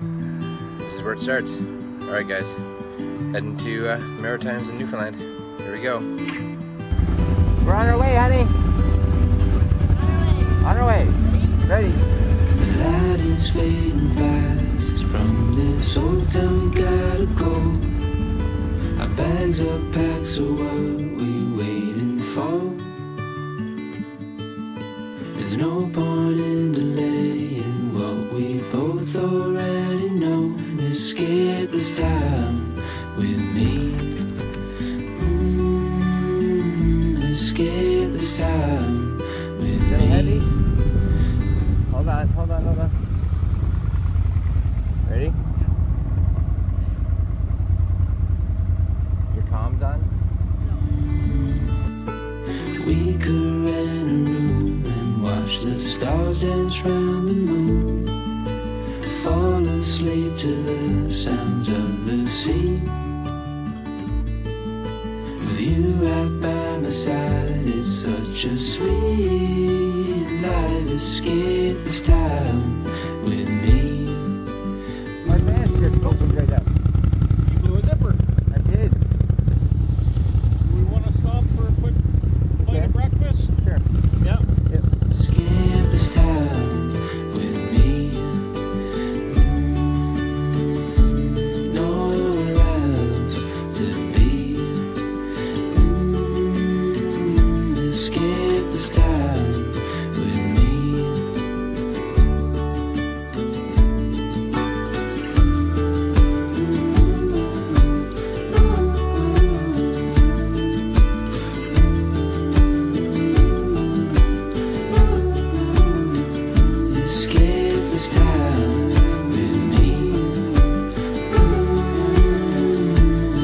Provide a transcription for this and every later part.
This is where it starts. Alright guys, heading to Maritimes in Newfoundland. Here we go. We're on our way, honey. On our way. Ready. The light is fading fast. From this old town we gotta go. Our bags are packed, so what we waiting for? There's no point in delaying what we both already know. Escape this time with me. Escape this time with me. Heavy. Hold on. Ready? Your comms on? We could rent a room and watch the stars dance round the moon. Fall asleep to the sounds of the sea. With you right by my side, it's such a sweet life. Escape this time with me. My van just opened right up. You blew a zipper. I did. Do we want to stop for a quick bite of breakfast? Sure. Yeah. Escape this time with me. Nowhere else to be. Escape this time with me. Escape this time with me.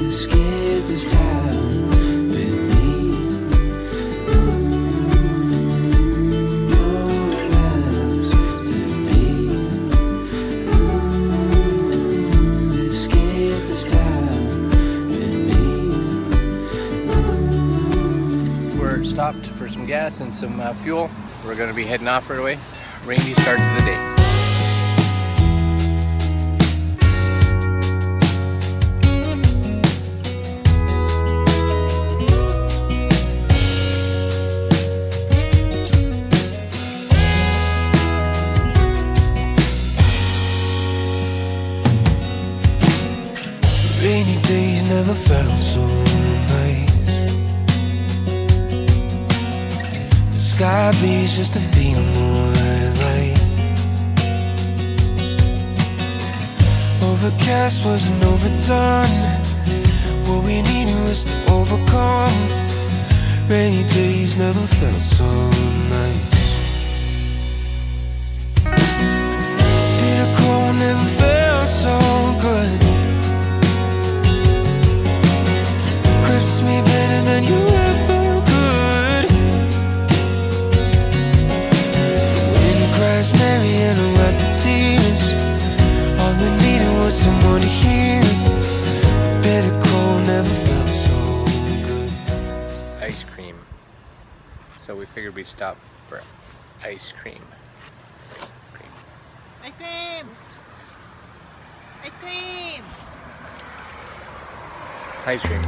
Escape this time with me. Nowhere else to be. Escape this time with me. We're stopped for some gas and some fuel. We're going to be heading off right away. Rainy start to the day. Rainy days never felt so nice. The sky bleeds just to feel more light. Overcast wasn't overdone. What we needed was to overcome. Rainy days never felt so nice. Bitter cold never felt so good. Grips me better than you ever could. The wind cries merry and I wipe the tears. All I needed was someone to hear. The bitter cold never felt so good. Ice cream. So we figured we'd stop for ice cream. Ice cream! Ice cream! Ice cream.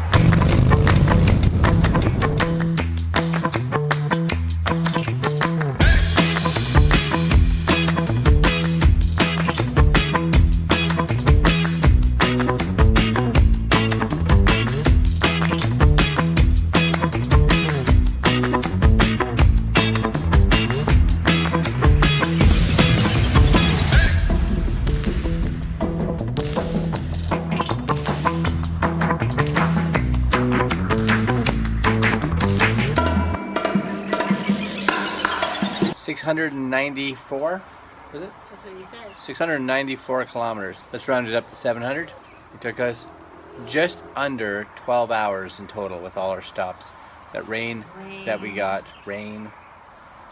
$694, is it? That's what you said. 694 kilometers. Let's round it up to 700. It took us just under 12 hours in total with all our stops. That rain that we got, rain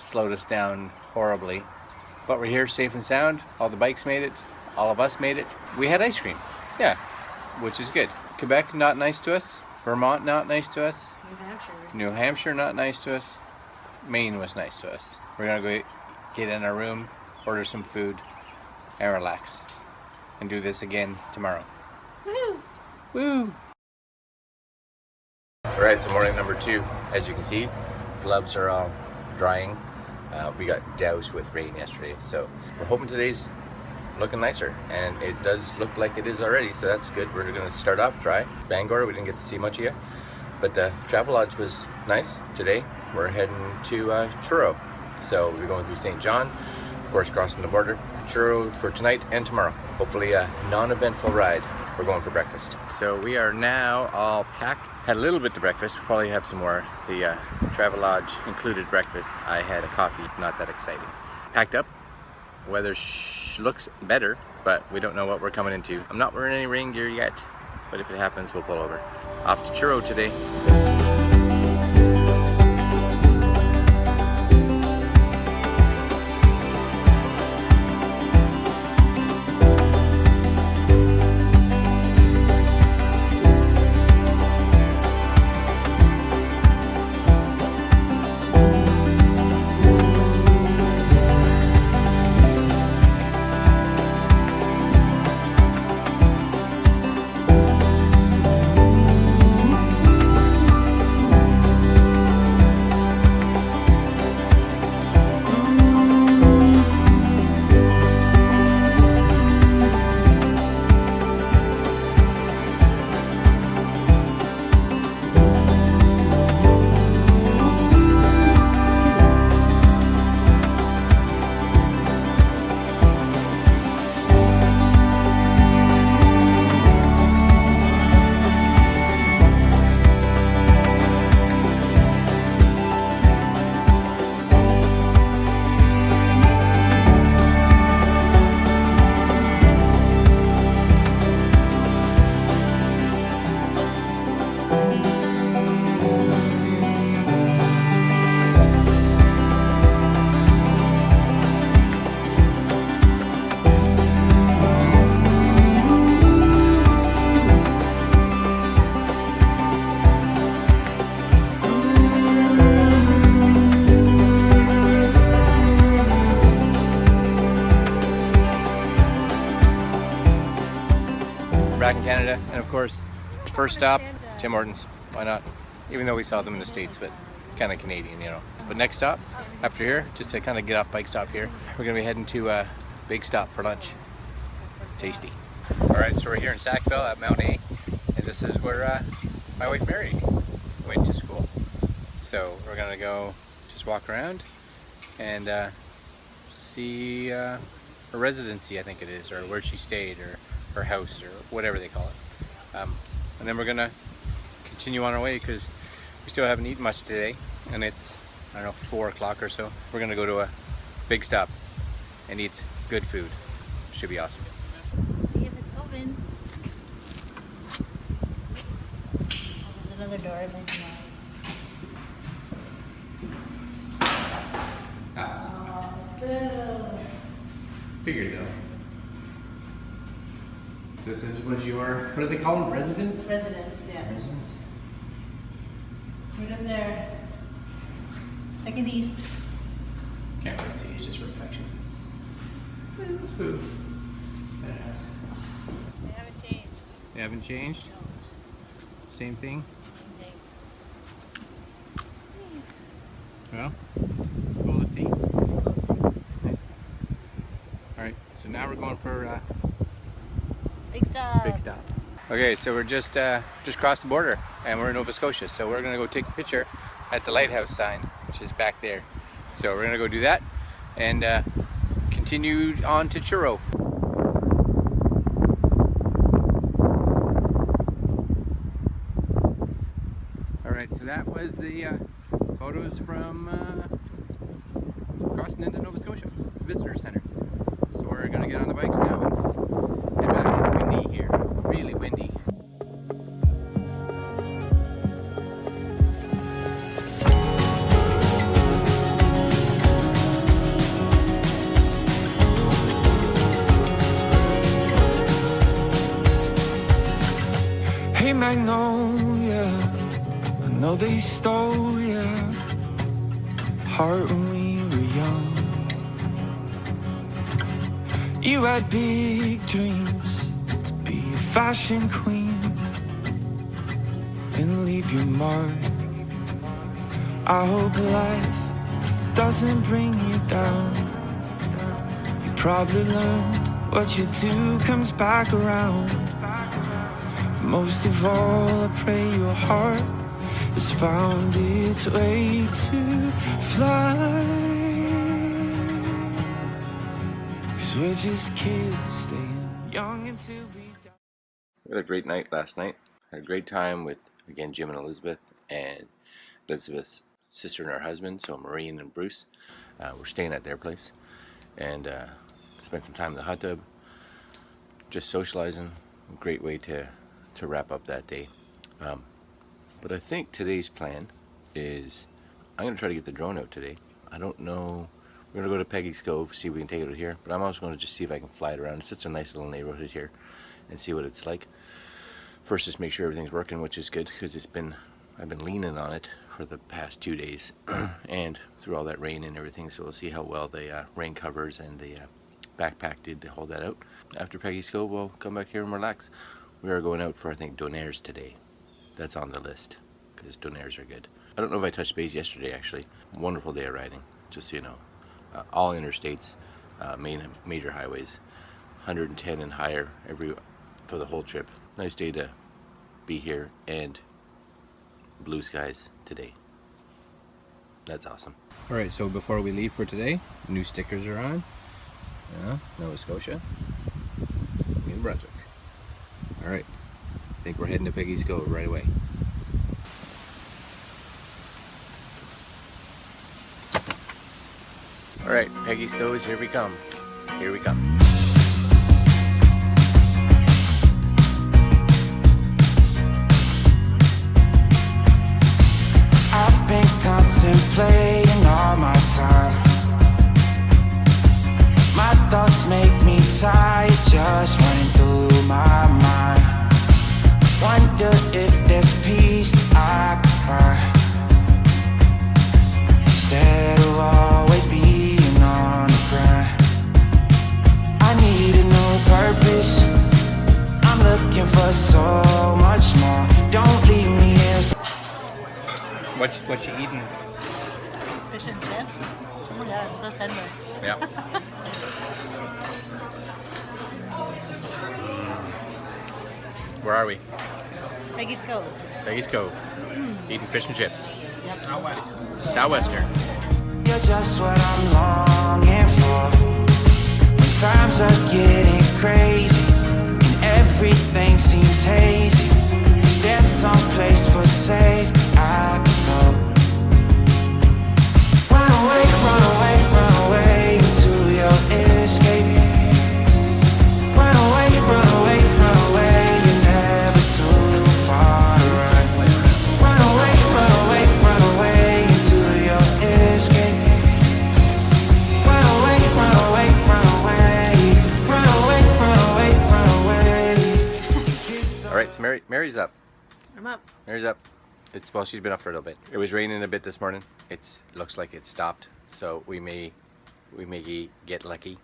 slowed us down horribly. But we're here safe and sound. All the bikes made it. All of us made it. We had ice cream. Yeah, which is good. Quebec, not nice to us. Vermont, not nice to us. New Hampshire. New Hampshire, not nice to us. Maine was nice to us. We're gonna go get in our room, order some food, and relax. and do this again tomorrow. Woo! Woo! Alright, so morning number 2. As you can see, gloves are all drying. We got doused with rain yesterday, so we're hoping today's looking nicer, and it does look like it is already, so that's good. We're going to start off dry. Bangor, we didn't get to see much yet, but the travel lodge was nice. Today, we're heading to Truro, so we're going through St. John, of course crossing the border. Truro for tonight and tomorrow. Hopefully a non-eventful ride. We're going for breakfast. So we are now all packed. Had a little bit to breakfast. We'll probably have some more. The travel lodge included breakfast. I had a coffee, not that exciting. Packed up. Weather looks better, but we don't know what we're coming into. I'm not wearing any rain gear yet, but if it happens, we'll pull over. Off to Truro today. Back in Canada, and of course, first stop, Tim Hortons. Why not? Even though we saw them in the States, but kind of Canadian, you know. But next stop, after here, just to kind of get off bike stop here, we're gonna be heading to a big stop for lunch. Tasty. All right, so we're here in Sackville at Mount A, and this is where my wife Mary went to school. So we're gonna go just walk around and see her residency, I think it is, or where she stayed, or her house, or whatever they call it. And then we're gonna continue on our way because we still haven't eaten much today, and it's, I don't know, 4 o'clock or so. We're gonna go to a big stop and eat good food. Should be awesome. Let's see if it's open. Oh, there's another door I think. Oh, good. Figured though. This was your, what do they call them? Residence? Residence, yeah. Residence? Right up there. Second east. Can't really see, it's just reflection. Ooh. That has. They haven't changed. They haven't changed? Same thing? Well, cool to see. Nice. Alright, so now we're going for Big stop. big stop. Okay, so we're just crossed the border and we're in Nova Scotia. So we're gonna go take a picture at the lighthouse sign, which is back there. So we're gonna go do that and continue on to Truro. All right, so that was the photos from crossing into Nova Scotia Visitor Center. So we're gonna get on the bikes now and head back. It's windy here, really windy. Hey Magnolia, I know they stole your heart when we were young. You had big dreams, fashion queen and leave your mark. I hope life doesn't bring you down. You probably learned what you do comes back around. Most of all, I pray your heart has found its way to fly. 'Cause we're just kids staying young until we die. We had a great night last night. Had a great time with, again, Jim and Elizabeth, and Elizabeth's sister and her husband, so Maureen and Bruce. We're staying at their place, and spent some time in the hot tub, just socializing. A great way to wrap up that day. But I think today's plan is I'm going to try to get the drone out today. I don't know. We're going to go to Peggy's Cove, see if we can take it out here, but I'm also going to just see if I can fly it around. It's such a nice little neighborhood here, and see what it's like. First, just make sure everything's working, which is good, because I've been leaning on it for the past 2 days and through all that rain and everything, so we'll see how well the rain covers and the backpack did to hold that out. After Peggy's Cove, we'll come back here and relax. We are going out for, I think, donaires today. That's on the list, because donaires are good. I don't know if I touched base yesterday, actually. Wonderful day of riding, just so you know. All interstates, main major highways, 110 and higher for the whole trip. Nice day to be here, and blue skies today. That's awesome. Alright, so before we leave for today, new stickers are on. Nova Scotia, New Brunswick. Alright, I think we're heading to Peggy's Cove right away. Alright, Peggy's Cove, here we come. Here we come. I've been contemplating all my time. My thoughts make me tired, just running through my mind. Wonder if there's peace that I could find, instead of always being on the grind. I need a new purpose, I'm looking for so much more. Don't leave me here. What you eating? Fish and chips. Oh my god, it's so tender. Yeah. Where are we? Peggy's Cove. Peggy's Cove. Eating fish and chips. Yep. Southwestern. You're just what I'm longing for. When times are getting crazy and everything seems hazy, is there some place for safety I can go? Run away, run away, run away into your escape. Run away, run away, run away, you're never too far to run. Run away, run away, run away into your escape. Run away, run away, run away. Run away, run away, run away. Alright, so Mary's up. I'm up. Mary's up. Well, she's been up for a little bit. It was raining a bit this morning. It looks like it stopped, so we may get lucky.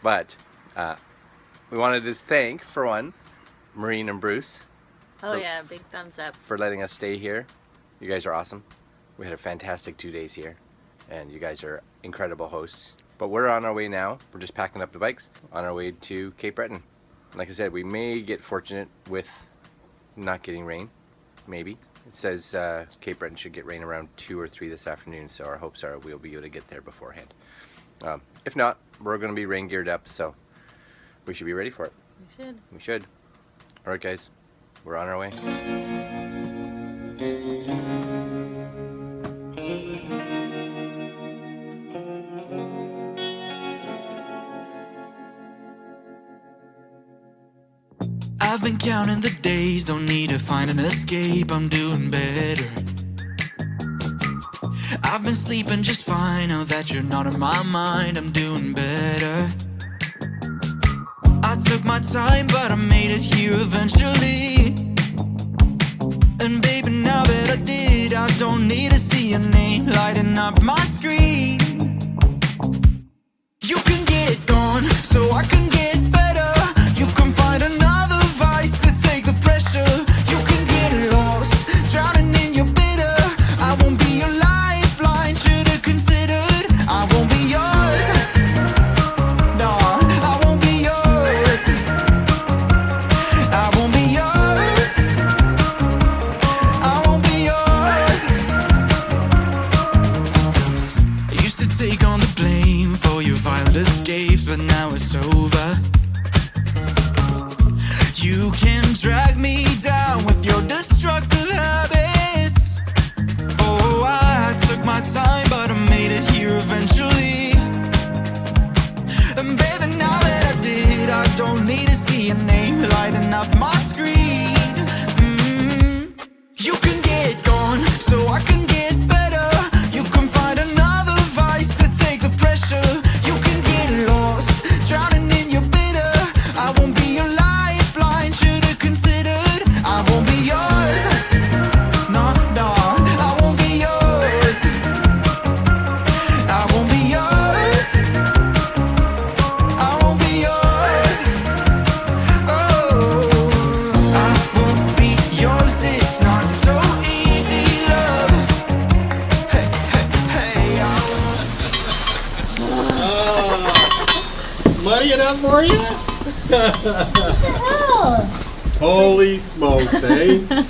But we wanted to thank, for one, Maureen and Bruce. Oh yeah, big thumbs up. For letting us stay here. You guys are awesome. We had a fantastic 2 days here, and you guys are incredible hosts. But we're on our way now. We're just packing up the bikes on our way to Cape Breton. Like I said, we may get fortunate with not getting rain, maybe. It says Cape Breton should get rain around 2 or 3 this afternoon, so our hopes are we'll be able to get there beforehand. If not, we're going to be rain geared up, so we should be ready for it. We should. We should. Alright guys, we're on our way. I've been counting the days, don't need to find an escape, I'm doing better. I've been sleeping just fine, now that you're not on my mind, I'm doing better. I took my time, but I made it here eventually. And baby, now that I did, I don't need to see your name lighting up my screen. You can get buddy enough for you? Holy smokes, eh?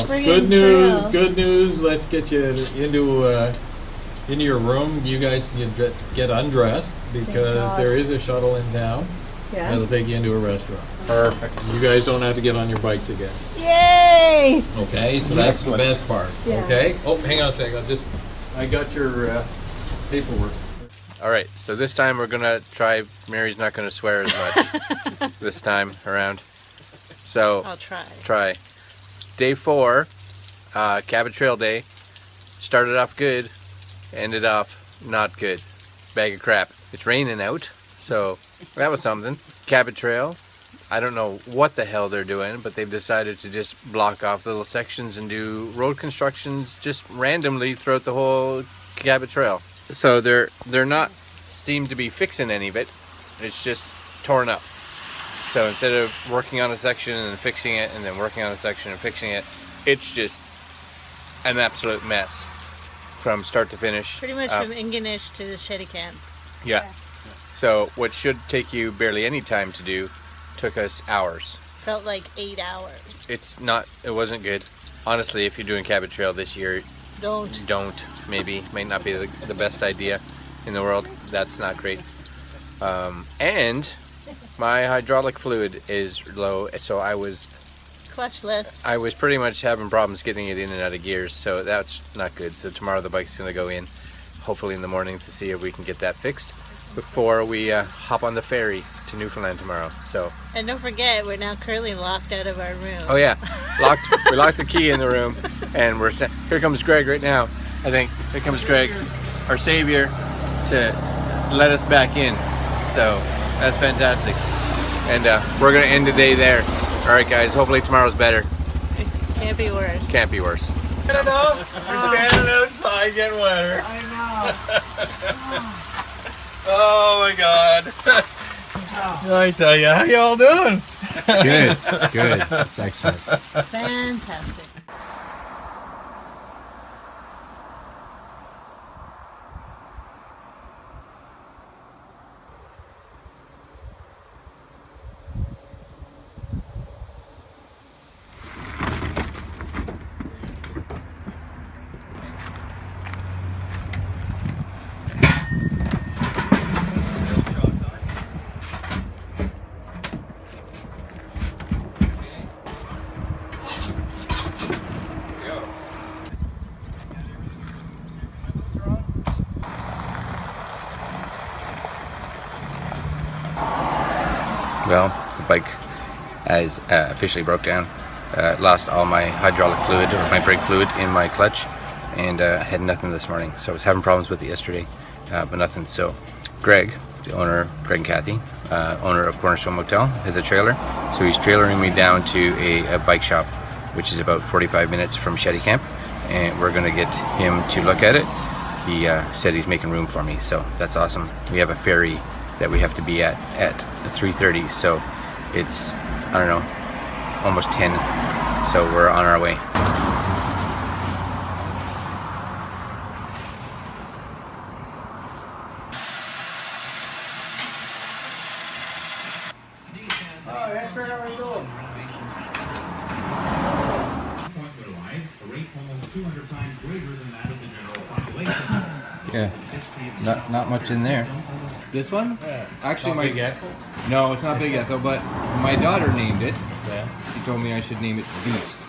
Good news, good news. Let's get you into your room. You guys can get undressed because there is a shuttle in town that'll take you into a restaurant. Perfect. You guys don't have to get on your bikes again. Yay! Okay, so that's the best part. Okay. Oh, hang on a second. I got your paperwork. All right, so this time we're gonna try. Mary's not gonna swear as much this time around. So I'll try. Try. Day 4, Cabot Trail Day. Started off good, ended off not good. Bag of crap. It's raining out, so that was something. Cabot Trail. I don't know what the hell they're doing, but they've decided to just block off little sections and do road constructions just randomly throughout the whole Cabot Trail. So they're not seem to be fixing any of it. It's just torn up. So instead of working on a section and fixing it and then working on a section and fixing it, it's just an absolute mess from start to finish. Pretty much from Ingonish to the Shetty Camp. Yeah. So what should take you barely any time to do took us hours. Felt like 8 hours. It wasn't good. Honestly, if you're doing Cabot Trail this year, don't maybe. Might not be the best idea in the world. That's not great. And my hydraulic fluid is low, so I was clutchless. I was pretty much having problems getting it in and out of gears, so that's not good. So tomorrow the bike's gonna go in, hopefully in the morning, to see if we can get that fixed before we hop on the ferry to Newfoundland tomorrow. So. And don't forget, we're now currently locked out of our room. Oh yeah, we locked the key in the room, and here comes Greg right now. I think here comes Greg, our savior, to let us back in. So that's fantastic, and we're gonna end the day there. All right, guys. Hopefully tomorrow's better. It can't be worse. Can't be worse. I don't know. You're standing outside getting wetter. I know. Oh my God. I tell you, how y'all doing? Good. That's excellent. Fantastic. Well, the bike has officially broke down. Lost all my hydraulic fluid, or my brake fluid, in my clutch, and had nothing this morning. So I was having problems with it yesterday, but nothing. So Greg, the owner, Greg and Kathy, owner of Cornerstone Motel, has a trailer. So he's trailering me down to a bike shop, which is about 45 minutes from Shetty Camp, and we're going to get him to look at it. He said he's making room for me, so that's awesome. We have a ferry that we have to be at 3:30, so it's, I don't know, almost 10, so we're on our way. Yeah, not much in there. This one? Yeah. Actually, Not Big Echo? No, it's not Big Echo, but my daughter named it. Yeah. She told me I should name it Beast.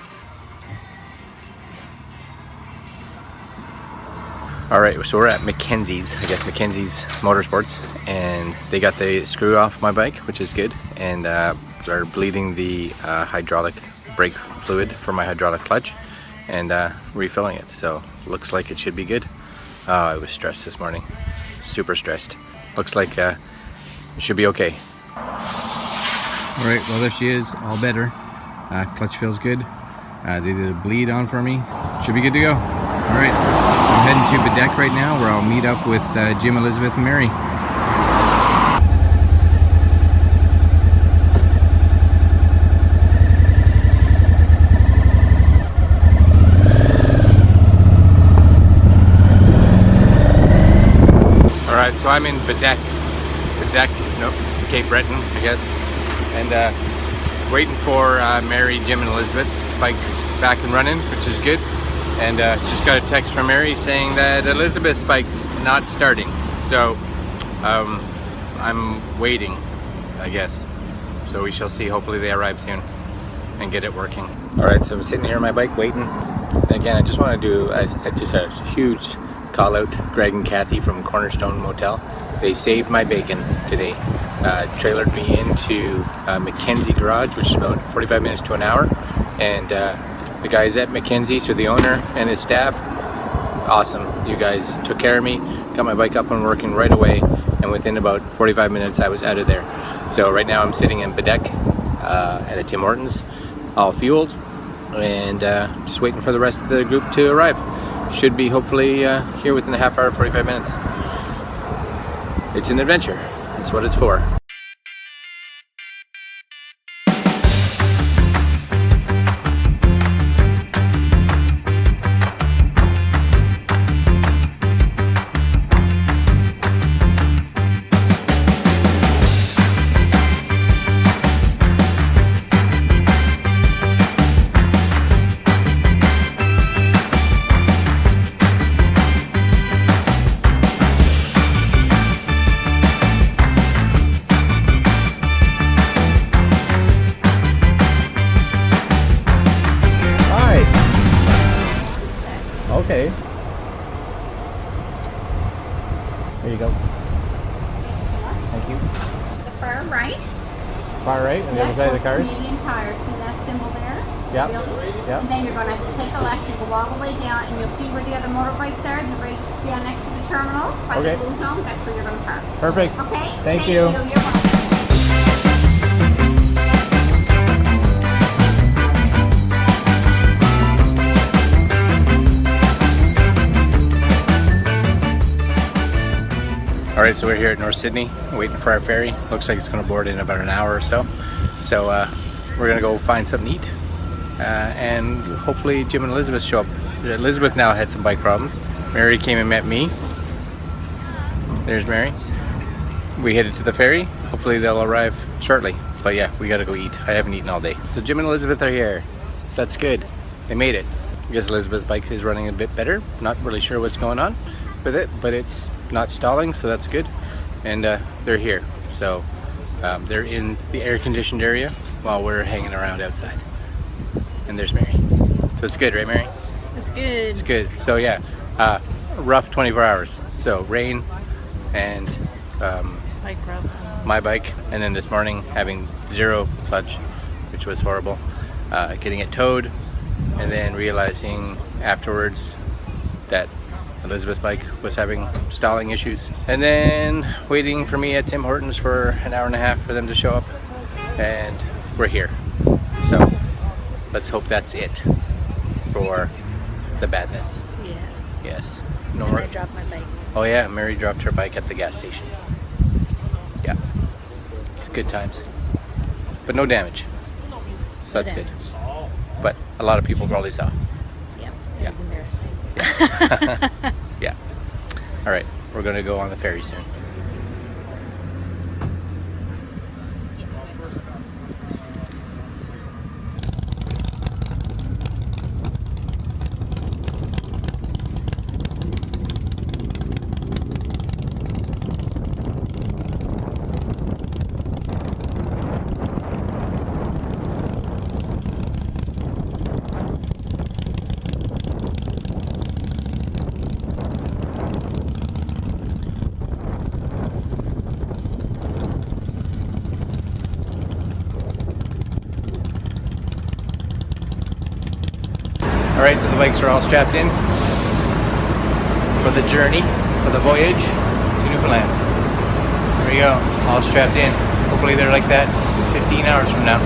Alright, so we're at Mackenzie's, I guess Mackenzie's Motorsports, and they got the screw off my bike, which is good, and they're bleeding the hydraulic brake fluid for my hydraulic clutch, and refilling it, so looks like it should be good. I was stressed this morning, super stressed. Looks like it should be okay. Alright, well there she is, all better. Clutch feels good. They did a bleed on for me. Should be good to go. Alright, I'm heading to Bedeck right now, where I'll meet up with Jim, Elizabeth, and Mary. Alright, so I'm in Bedeck deck, nope, Cape Breton, I guess. And waiting for Mary, Jim, and Elizabeth. Bike's back and running, which is good. And just got a text from Mary saying that Elizabeth's bike's not starting. So I'm waiting, I guess. So we shall see. Hopefully they arrive soon and get it working. All right, so I'm sitting here on my bike waiting. And again, I just want to do just a huge call out Greg and Kathy from Cornerstone Motel. They saved my bacon today. Trailered me into Mackenzie Garage, which is about 45 minutes to an hour. And the guys at Mackenzie, so the owner and his staff, awesome. You guys took care of me, got my bike up and working right away, and within about 45 minutes I was out of there. So right now I'm sitting in Bedeck at a Tim Hortons, all fueled, and just waiting for the rest of the group to arrive. Should be hopefully here within a half hour, 45 minutes. It's an adventure. That's what it's for. Okay. There you go. Thank you. The far right. Far right, on the other side of the cars? Canadian Tire. See that symbol there? Yeah. Yeah. And then you're going to take a left and go all the way down, and you'll see where the other motorbikes are. They're right down next to the terminal by Okay. the blue zone. That's where you're going to park. Perfect. Okay? Thank you. You're welcome. Alright, so we're here at North Sydney, waiting for our ferry. Looks like it's going to board in about an hour or so. So we're going to go find something to eat. And hopefully Jim and Elizabeth show up. Elizabeth now had some bike problems. Mary came and met me. There's Mary. We headed to the ferry. Hopefully they'll arrive shortly. But yeah, we got to go eat. I haven't eaten all day. So Jim and Elizabeth are here. So that's good. They made it. I guess Elizabeth's bike is running a bit better. Not really sure what's going on with it, but it's not stalling, so that's good. And they're here, so they're in the air-conditioned area while we're hanging around outside. And there's Mary. So it's good, right, Mary? It's good. It's good. So yeah, rough 24 hours. So rain and Bike problems. my bike, and then this morning having zero clutch, which was horrible. Getting it towed, and then realizing afterwards that Elizabeth's bike was having stalling issues, and then waiting for me at Tim Hortons for an hour and a half for them to show up, and we're here. So let's hope that's it for the badness. Yes. Yes. No And more. I dropped my bike. Oh yeah, Mary dropped her bike at the gas station. Yeah, it's good times, but no damage. So that's good. But a lot of people probably saw. Yep. Yeah. It was embarrassing. Yeah. All right, we're gonna go on the ferry soon. Alright, so the bikes are all strapped in for the journey, for the voyage to Newfoundland. There we go, all strapped in. Hopefully they're like that 15 hours from now.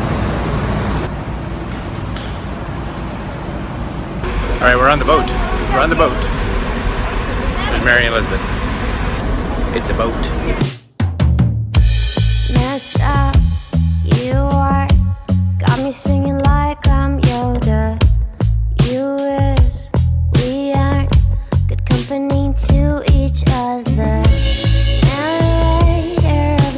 Alright, we're on the boat. We're on the boat. There's Mary and Elizabeth. It's a boat. Messed up, you are. Got me singing like I'm Yoda. You is, we aren't good company to each other. Narrator of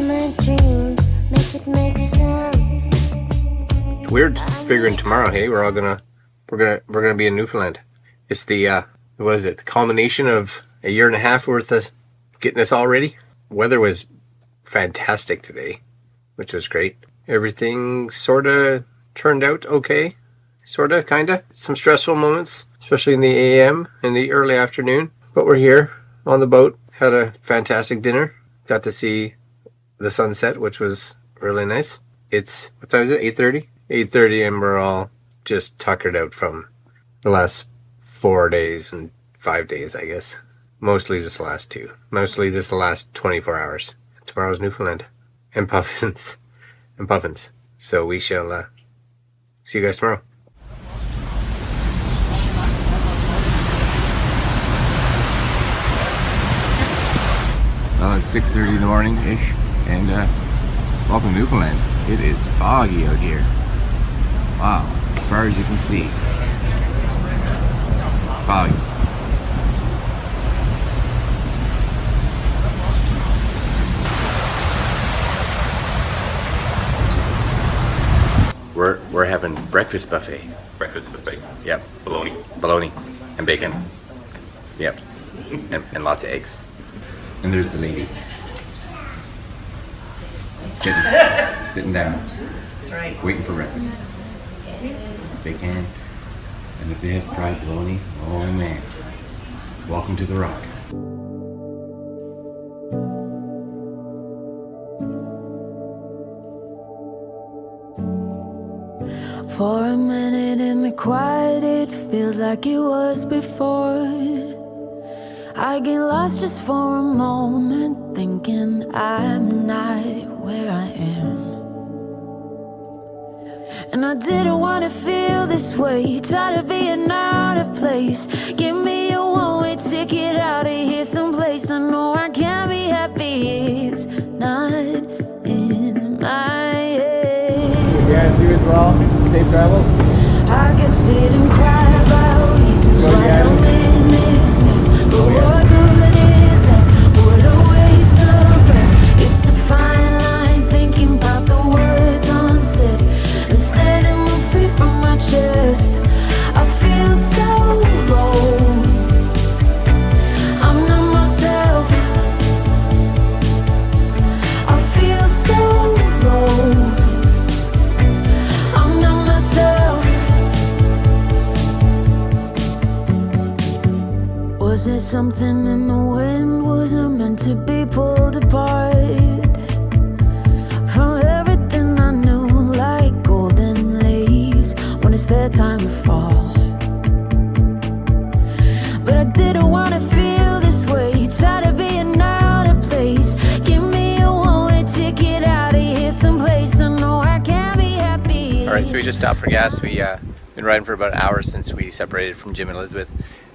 bigger than tomorrow. Hey, we're gonna be in Newfoundland. It's the what is it? The culmination of a year and a half worth of getting us all ready. Weather was fantastic today, which was great. Everything sorta turned out okay. Sorta, kinda. Some stressful moments, especially in the AM and the early afternoon. But we're here on the boat. Had a fantastic dinner. Got to see the sunset, which was really nice. It's, what time is it? 8:30? 8:30, and we're all just tuckered out from the last 4 days and 5 days, I guess. Mostly just the last 2. Mostly just the last 24 hours. Tomorrow's Newfoundland. And puffins. And puffins. So we shall see you guys tomorrow. Well, it's 6:30 in the morning-ish, and welcome to Newfoundland. It is foggy out here. Wow, as far as you can see. Foggy. We're having breakfast buffet. Breakfast buffet. Yep. Bologna and bacon. Yep. And lots of eggs. And there's the ladies. Sitting down. That's right. Waiting for breakfast. If they can. And if they have fried bologna, oh man. Welcome to the Rock. For a minute in the quiet, it feels like it was before. I get lost just for a moment, thinking I'm not where I am. And I didn't want to feel this way, tired of being out of place. Give me a one-way ticket out of here someplace. I know I can't be happy, it's not in my head. You guys do as well. Safe travels. I could sit and cry about reasons why I'm in this mess. But what good is that? What a waste of breath. It's a fine line, thinking about the words unsaid and setting me free from my chest. I feel so low. I'm not myself. I feel so low. Was there something in the wind? Was it meant to be pulled apart from everything I knew, like golden leaves when it's their time to fall? But I didn't want to feel this way, tired of being out of place. Give me a one-way ticket out of here someplace. I know I can't be happy. Alright, so we just stopped for gas. We've been riding for about an hour since we separated from Jim and Elizabeth.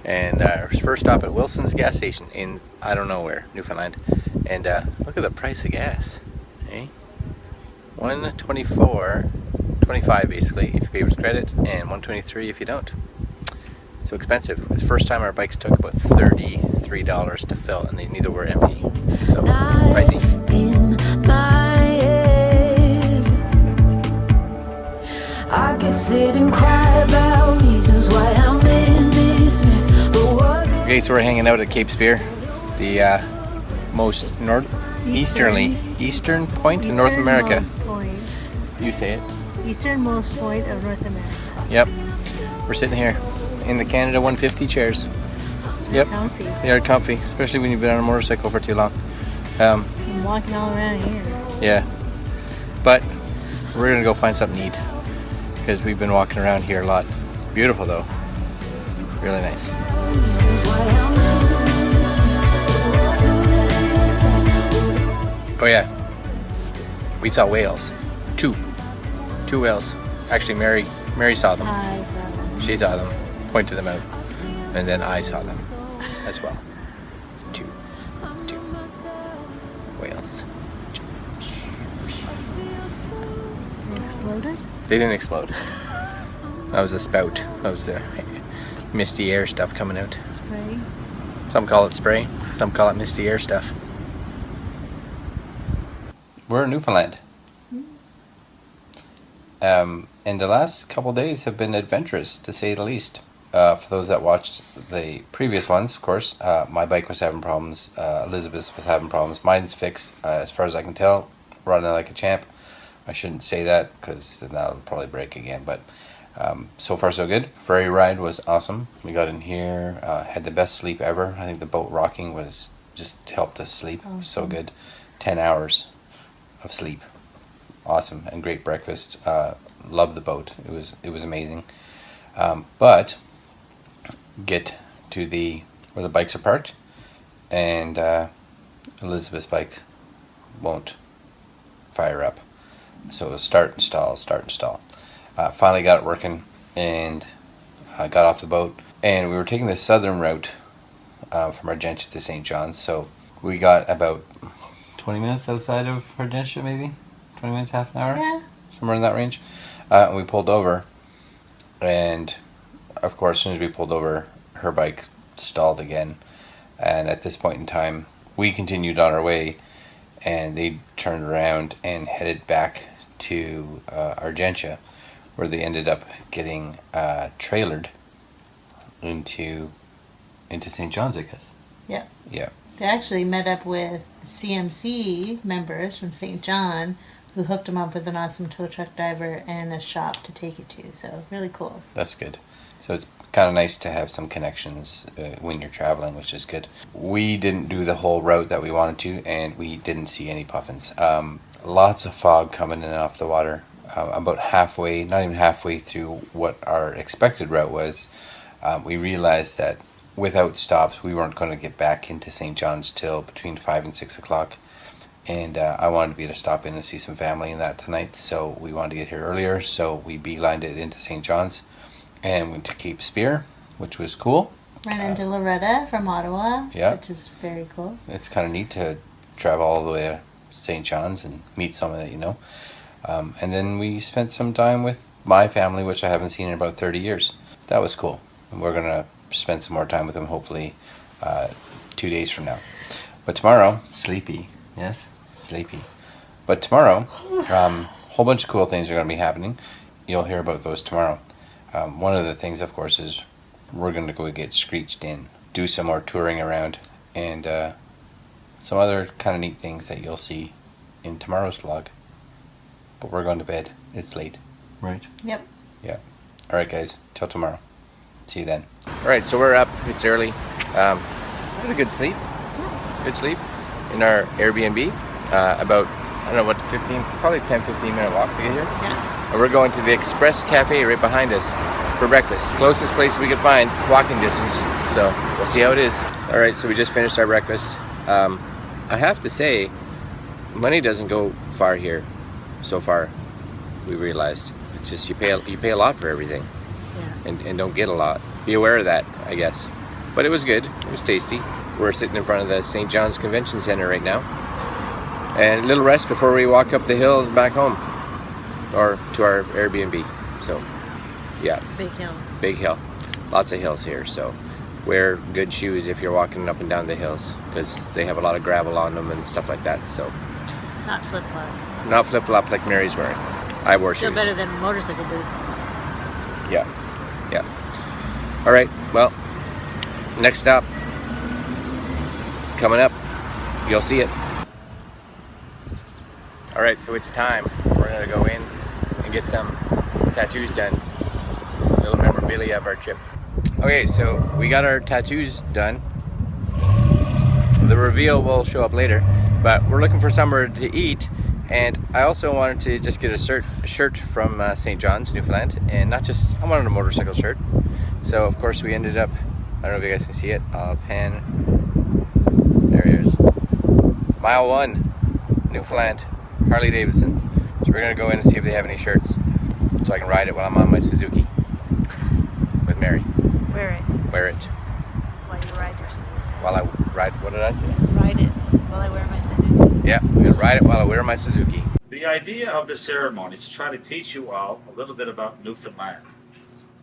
And our first stop at Wilson's gas station in, I don't know where, Newfoundland. And look at the price of gas. Okay? $1.24.25 basically if you pay with credit, and $1.23 if you don't. So expensive. It's the first time our bikes took about $33 to fill, and they neither were empty. So pricey. In my head, I could sit and cry about reasons why I'm in this mess. Okay, so we're hanging out at Cape Spear, the most eastern point in North America. Point. You say it. Easternmost point of North America. Yep. We're sitting here in the Canada 150 chairs. Yep. Comfy. They are comfy, especially when you've been on a motorcycle for too long. I'm walking all around here. Yeah. But we're gonna go find something to eat because we've been walking around here a lot. Beautiful though. Really nice. Oh yeah, we saw whales. Two whales. Actually, Mary saw them. She saw them, pointed them out, and then I saw them as well. Two whales. They exploded? They didn't explode. That was a spout. That was the misty air stuff coming out. Spray? Some call it spray, some call it misty air stuff. We're in Newfoundland. And the last couple days have been adventurous, to say the least. For those that watched the previous ones, of course, my bike was having problems. Elizabeth was having problems. Mine's fixed, as far as I can tell. Running like a champ. I shouldn't say that because then that'll probably break again. But so far so good. Ferry ride was awesome. We got in here, had the best sleep ever. I think the boat rocking was just helped us sleep. So good. 10 hours of sleep. Awesome. And great breakfast. Loved the boat. It was amazing. But get to where the bikes are parked, and Elizabeth's bike won't fire up. So it was start and stall. Finally got it working, and got off the boat, and we were taking the southern route from Argentia to St. John's. So we got about 20 minutes outside of Argentia, maybe 20 minutes, half an hour, Yeah. somewhere in that range. And we pulled over, and of course, as soon as we pulled over, her bike stalled again. And at this point in time, we continued on our way, and they turned around and headed back to Argentia, where they ended up getting trailered into St. John's, I guess. Yeah. Yeah. They actually met up with CMC members from St. John who hooked them up with an awesome tow truck driver and a shop to take it to. So really cool. That's good. So it's kind of nice to have some connections when you're traveling, which is good. We didn't do the whole route that we wanted to, and we didn't see any puffins. Lots of fog coming in and off the water. About halfway, not even halfway through what our expected route was, we realized that without stops, we weren't going to get back into St. John's till between 5 and 6 o'clock. And I wanted to be able to stop in and see some family in that tonight, so we wanted to get here earlier. So we beelined it into St. John's and went to Cape Spear, which was cool. Ran into Loretta from Ottawa, Yeah. which is very cool. It's kind of neat to travel all the way to St. John's and meet someone that you know. And then we spent some time with my family, which I haven't seen in about 30 years. That was cool. And we're going to spend some more time with them, hopefully 2 days from now. But tomorrow, sleepy. Yes, sleepy. But tomorrow, whole bunch of cool things are going to be happening. You'll hear about those tomorrow. One of the things, of course, is we're going to go get screeched in, do some more touring around, and some other kind of neat things that you'll see in tomorrow's vlog. But we're going to bed. It's late. Right? Yep. Yeah. All right, guys. Till tomorrow. See you then. All right, so we're up. It's early. Had a good sleep. Good sleep in our Airbnb. About, I don't know what, probably 10-15 minute walk to get here. Yeah. And we're going to the Express Cafe right behind us for breakfast. Closest place we could find, walking distance. So we'll see how it is. All right, so we just finished our breakfast. I have to say, money doesn't go far here. So far, we realized. It's just you pay a lot for everything. Yeah. And don't get a lot. Be aware of that, I guess. But it was good. It was tasty. We're sitting in front of the St. John's Convention Center right now. And a little rest before we walk up the hill and back home. Or to our Airbnb. So, yeah. It's a big hill. Big hill. Lots of hills here. So, wear good shoes if you're walking up and down the hills. Because they have a lot of gravel on them and stuff like that. So, Not flip-flops. not flip-flop like Mary's wearing. I wore Still shoes. better than motorcycle boots. Yeah. Yeah. All right. Well, next stop coming up. You'll see it. All right. So it's time. We're going to go in and get some tattoos done. A little memorabilia of our trip. Okay. So we got our tattoos done. The reveal will show up later, but we're looking for somewhere to eat. And I also wanted to just get a shirt from St. John's, Newfoundland, and not just, I wanted a motorcycle shirt. So of course we ended up, I don't know if you guys can see it, I'll pan, there it is, Mile 1, Newfoundland, Harley Davidson. So we're going to go in and see if they have any shirts, so I can ride it while I'm on my Suzuki, with Mary. Wear it Wear it. while you ride your Suzuki. While I ride, what did I say? Ride it while I wear my Suzuki. Yeah, I'm going to ride it while I wear my Suzuki. The idea of the ceremony is to try to teach you all a little bit about Newfoundland.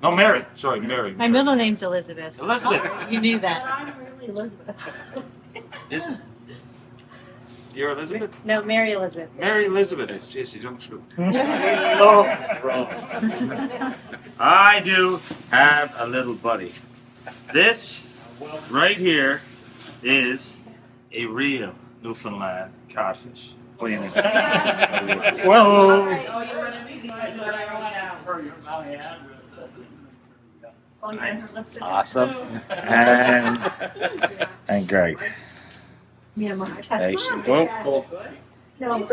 No, Mary. Sorry, Mary. My middle name's Elizabeth. Elizabeth. You knew that. I'm really Elizabeth. Isn't You're Elizabeth? No, Mary Elizabeth. Mary Elizabeth. Jeez, you don't true. I do have a little buddy. This right here is a real Newfoundland codfish. Clean it. Whoa! Nice. Awesome. And Greg. Nice. Whoa. And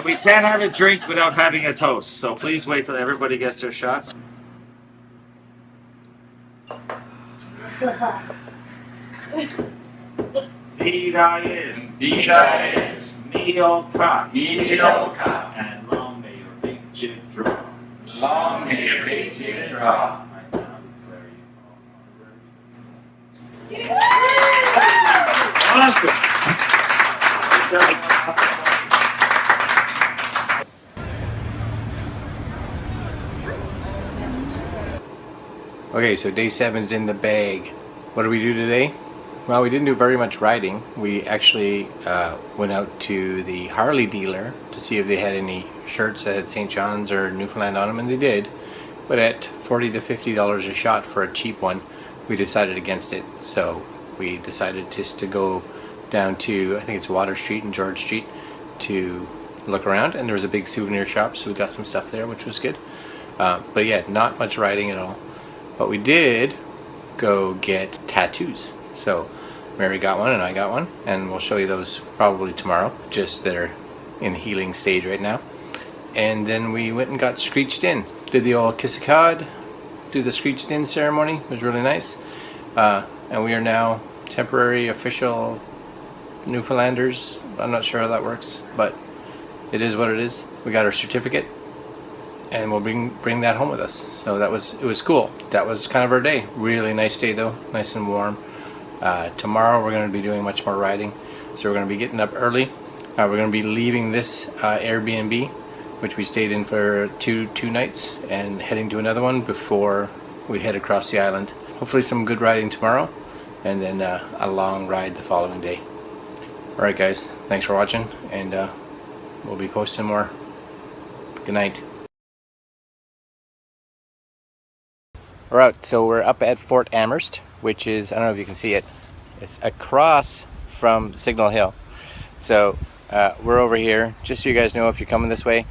we can't have a drink without having a toast, so please wait till everybody gets their shots. Indeed I is, Neo cock, and long may your big jig draw. Long may your big jig draw. Awesome. Okay, so day 7's in the bag. What did we do today? Well, we didn't do very much riding. We actually went out to the Harley dealer to see if they had any shirts that had St. John's or Newfoundland on them, and they did. But at $40 to $50 a shot for a cheap one, we decided against it. So we decided just to go down to, I think it's Water Street and George Street, to look around, and there was a big souvenir shop, so we got some stuff there, which was good. But yeah, not much riding at all. But we did go get tattoos. So Mary got one and I got one, and we'll show you those probably tomorrow. Just they're in healing stage right now. And then we went and got screeched in. Did the old kiss a cod, do the screeched in ceremony. It was really nice. And we are now temporary official Newfoundlanders. I'm not sure how that works, but it is what it is. We got our certificate, and we'll bring that home with us. So it was cool. That was kind of our day. Really nice day though, nice and warm. Tomorrow we're going to be doing much more riding, so we're going to be getting up early. We're going to be leaving this Airbnb, which we stayed in for two nights, and heading to another one before we head across the island. Hopefully some good riding tomorrow, and then a long ride the following day. Alright guys, thanks for watching, and we'll be posting more. Good night. Alright, so we're up at Fort Amherst, which is, I don't know if you can see it, it's across from Signal Hill. So we're over here. Just so you guys know, if you're coming this way,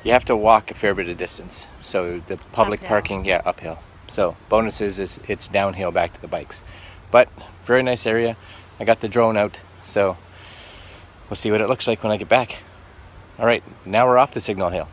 you have to walk a fair bit of distance. So the public Uphill. parking, yeah, uphill. So bonuses is it's downhill back to the bikes. But very nice area. I got the drone out, so we'll see what it looks like when I get back. Alright, now we're off the Signal Hill.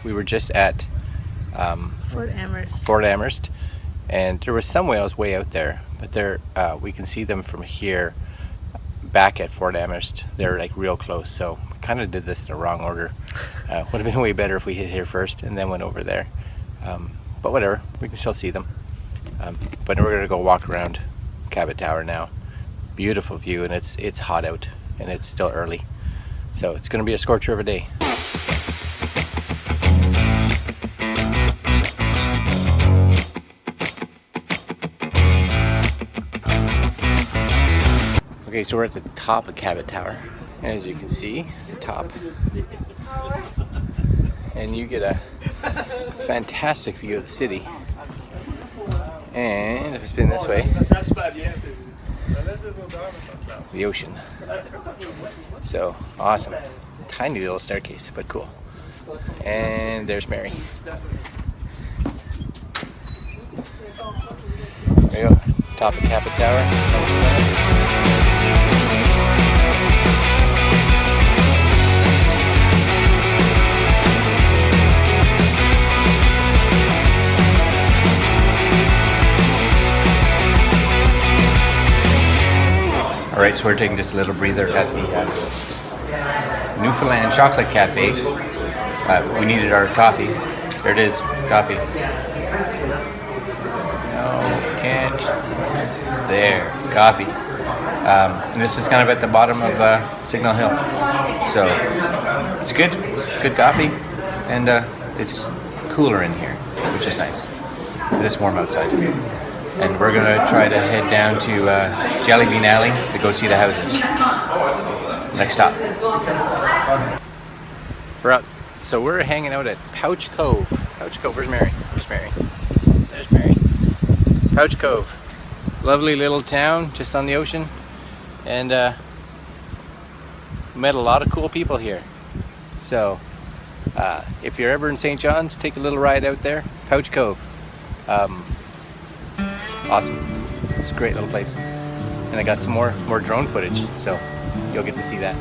We were just at Fort Amherst, and there were some whales way out there, but they're we can see them from here back at Fort Amherst. They're like real close, so we kind of did this in the wrong order. Would have been way better if we hit here first and then went over there, but whatever, we can still see them. But we're gonna go walk around Cabot Tower now. Beautiful view, and it's hot out and it's still early, so it's gonna be a scorcher of a day. Okay, so we're at the top of Cabot Tower. As you can see, the top. And you get a fantastic view of the city. And if I spin this way, the ocean. So awesome. Tiny little staircase, but cool. And there's Mary. There you go. Top of Cabot Tower. Alright, so we're taking just a little breather at the Newfoundland Chocolate Cafe. We needed our coffee. There it is, coffee. No, can't. There, coffee. And this is kind of at the bottom of Signal Hill. So, it's good coffee. And it's cooler in here, which is nice. It's warm outside. And we're gonna try to head down to Jelly Bean Alley to go see the houses. Next stop. We're out. So we're hanging out at Pouch Cove. Pouch Cove. Where's Mary? Where's Mary? There's Mary. Pouch Cove. Lovely little town just on the ocean, and met a lot of cool people here. So if you're ever in St. John's, take a little ride out there. Pouch Cove. Awesome. It's a great little place. And I got some more drone footage, so you'll get to see that.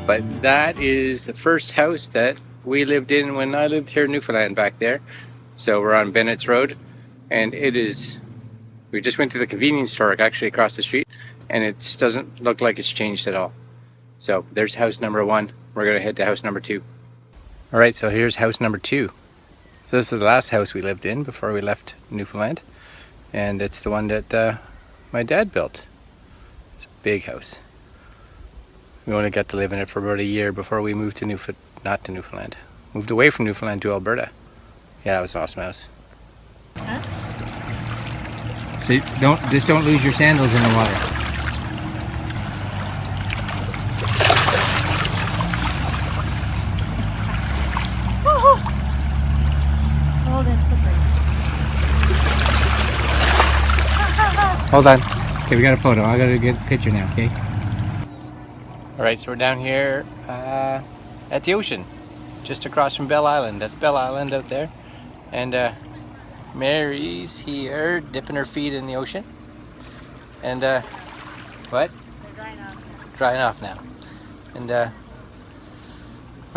But that is the first house that we lived in when I lived here in Newfoundland back there. So we're on Bennett's Road, and it is, we just went to the convenience store actually across the street, and it doesn't look like it's changed at all. So there's house number 1. We're gonna head to house number 2. All right, so here's house number 2. So this is the last house we lived in before we left Newfoundland, and it's the one that my dad built. It's a big house. We only got to live in it for about a year before we moved to Newfoundland. Moved away from Newfoundland to Alberta. Yeah, it was an awesome house. Huh? So don't lose your sandals in the water. Cold and slippery. Hold on. Okay, we got a photo. I gotta get a picture now, okay? Alright, so we're down here at the ocean, just across from Bell Island. That's Bell Island out there. And Mary's here, dipping her feet in the ocean. And what? They're drying off. Drying off now. And we're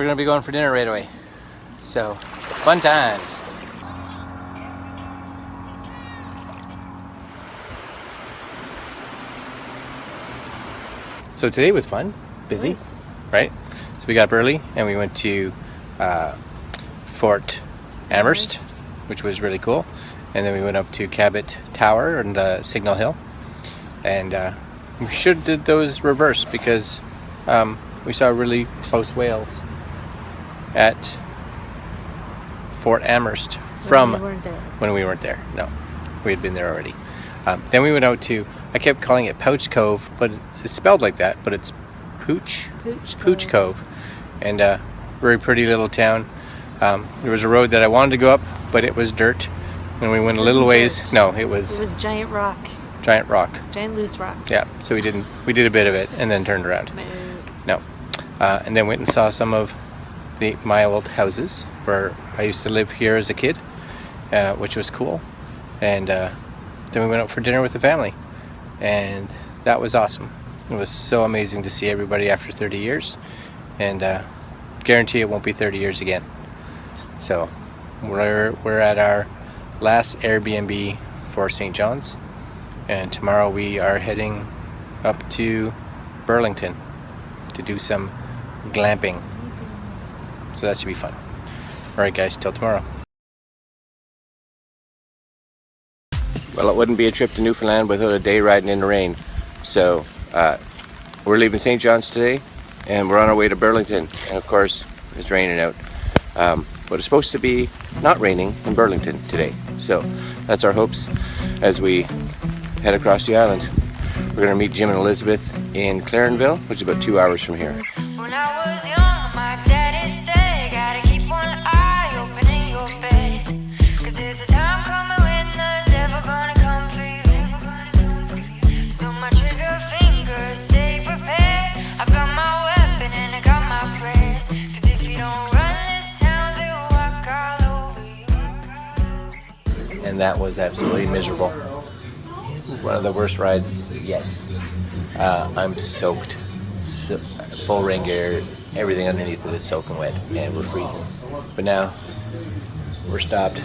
gonna be going for dinner right away. So, fun times. So today was fun. Busy, nice. Right? So we got up early and we went to Fort Amherst, which was really cool. And then we went up to Cabot Tower and Signal Hill. And we should have did those reverse because we saw really close whales at Fort Amherst when we weren't there. No, we had been there already. Then we went out to, I kept calling it Pouch Cove, but it's spelled like that, but it's Pooch Cove. And very pretty little town. There was a road that I wanted to go up, but it was dirt. And we went a little ways. Dirt. No, it was giant rock. Giant rock. Giant loose rocks. Yeah, so we did a bit of it and then turned around. No. And then went and saw some of my old houses where I used to live here as a kid, which was cool. And then we went out for dinner with the family. And that was awesome. It was so amazing to see everybody after 30 years. And guarantee it won't be 30 years again. So we're at our last Airbnb for St. John's. And tomorrow we are heading up to Burlington to do some glamping. So that should be fun. Alright guys, till tomorrow. Well, it wouldn't be a trip to Newfoundland without a day riding in the rain. So we're leaving St. John's today and we're on our way to Burlington. And of course, it's raining out. But it's supposed to be not raining in Burlington today. So that's our hopes as we head across the island. We're going to meet Jim and Elizabeth in Clarenville, which is about 2 hours from here. When I was young, my and that was absolutely miserable. One of the worst rides yet. I'm soaked, full rain gear, everything underneath it is soaking wet, and we're freezing. But now we're stopped,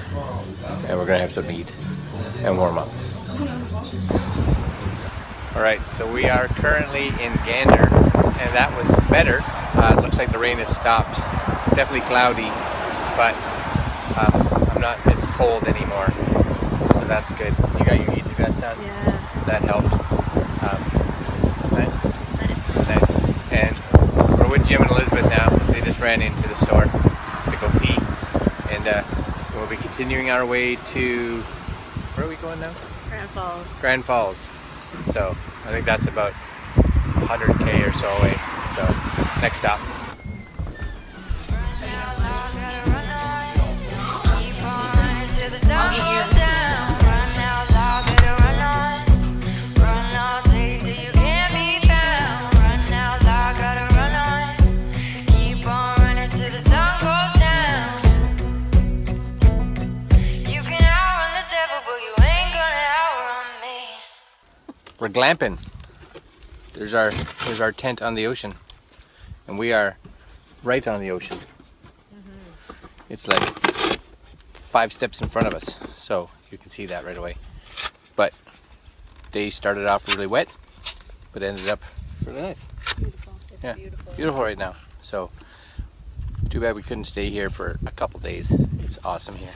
and we're gonna have something to eat and warm up. All right, so we are currently in Gander, and that was better. It looks like the rain has stopped. Definitely cloudy, but I'm not as cold anymore, so that's good. You got your heating vest on? Yeah. So that helped. It's nice. It's nice. And we're with Jim and Elizabeth now. They just ran into the store to go pee, and we'll be continuing our way to, where are we going now? Grand Falls. Grand Falls. So I think that's about 100k or so away. So next stop. We're glamping. There's our tent on the ocean, and we are right on the ocean. It's like 5 steps in front of us, so you can see that right away. But they started off really wet, but ended up really nice. Beautiful. It's Yeah, beautiful. beautiful right now. So too bad we couldn't stay here for a couple days. It's awesome here.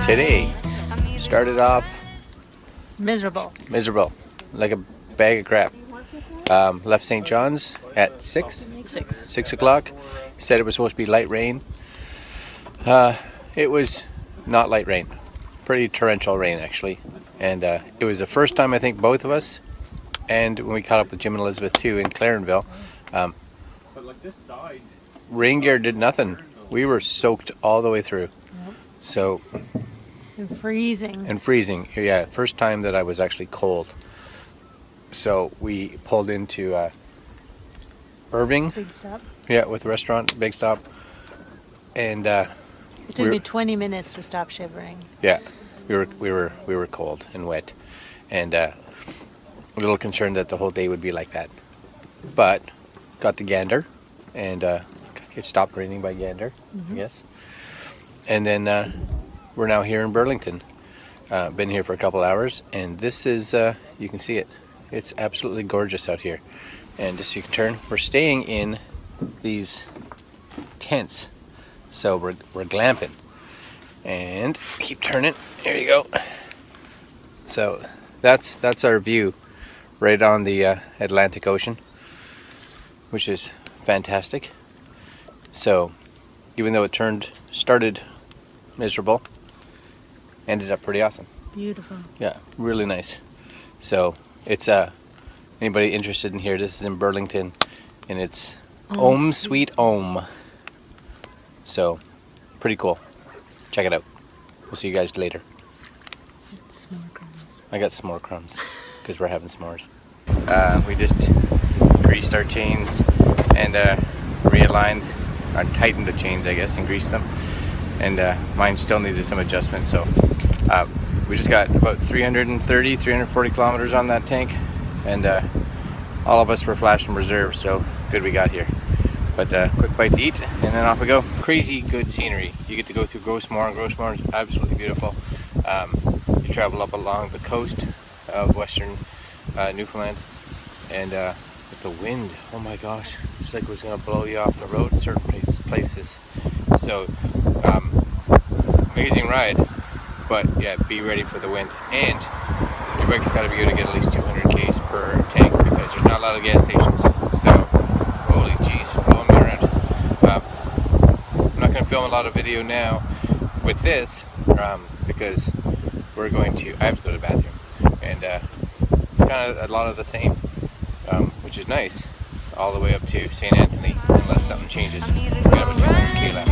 Today started off Miserable. like a bag of crap. Left St. John's at 6 o'clock. Said it was supposed to be light rain. It was not light rain, pretty torrential rain actually, and it was the first time I think both of us, and when we caught up with Jim and Elizabeth too in Clarenville, rain gear did nothing. We were soaked all the way through. So. And freezing. Yeah, first time that I was actually cold. So we pulled into Irving. Big stop. Yeah, with the restaurant, Big Stop. And It took me 20 minutes to stop shivering. yeah, we were cold and wet, and a little concerned that the whole day would be like that. But got the Gander, and it stopped raining by Gander, I guess. And then we're now here in Burlington. Been here for a couple hours, and this is, you can see it. It's absolutely gorgeous out here. And just so you can turn, we're staying in these tents. So we're glamping. And keep turning, there you go. So that's our view right on the Atlantic Ocean, which is fantastic. So even though it started miserable, ended up pretty awesome. Beautiful. Yeah, really nice. So it's anybody interested in here, this is in Burlington, and it's Om Sweet Om. So pretty cool. Check it out. We'll see you guys later. S'more crumbs. I got s'more crumbs because we're having s'mores. We just greased our chains and realigned or tightened the chains, I guess, and greased them. And mine still needed some adjustment, so we just got about 340 kilometers on that tank, and all of us were flashed in reserve, so good we got here. But quick bite to eat, and then off we go. Crazy good scenery. You get to go through Grossmoor, and Grossmoor is absolutely beautiful. You travel up along the coast of western Newfoundland, and with the wind, oh my gosh, it's like it was going to blow you off the road in certain places. So amazing ride, but yeah, be ready for the wind, and your bike's got to be able to get at least 200 k's per tank because there's not a lot of gas stations. So holy jeez, film a lot of video now with this because we're going to, I have to go to the bathroom, and it's kind of a lot of the same, which is nice, all the way up to St. Anthony, unless something changes. We got about 200K left.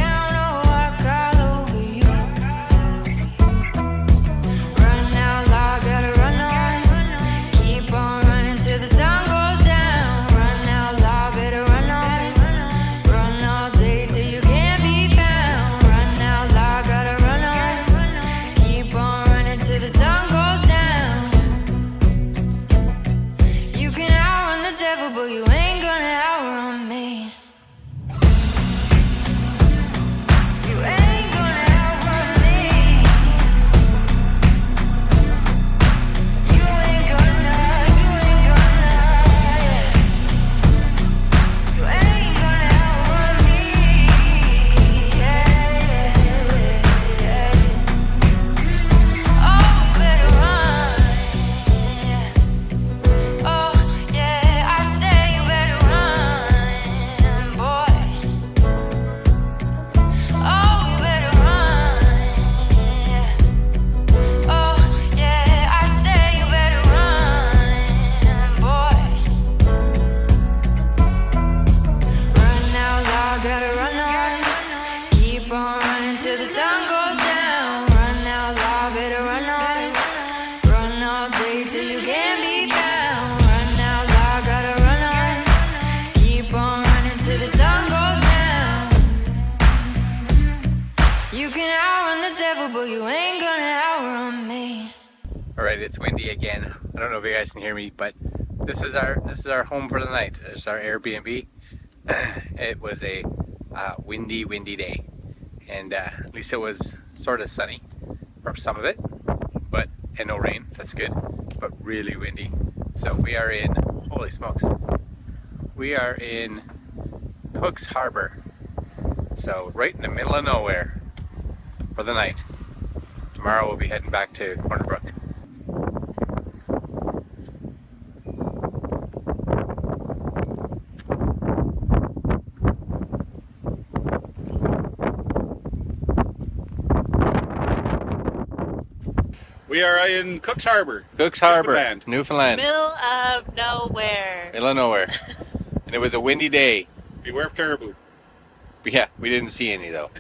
Alright, it's windy again. I don't know if you guys can hear me, but this is our home for the night. It's our Airbnb. It was a windy day, and at least it was sort of sunny for some of it, and no rain. That's good, but really windy. So we are in, holy smokes, we are in Cook's Harbor. So right in the middle of nowhere for the night. Tomorrow we'll be heading back to Corner Brook. We are in Cook's Harbor. Cook's Harbor, Newfoundland. Middle of nowhere. Middle of nowhere. And it was a windy day. Beware of caribou. Yeah, we didn't see any though.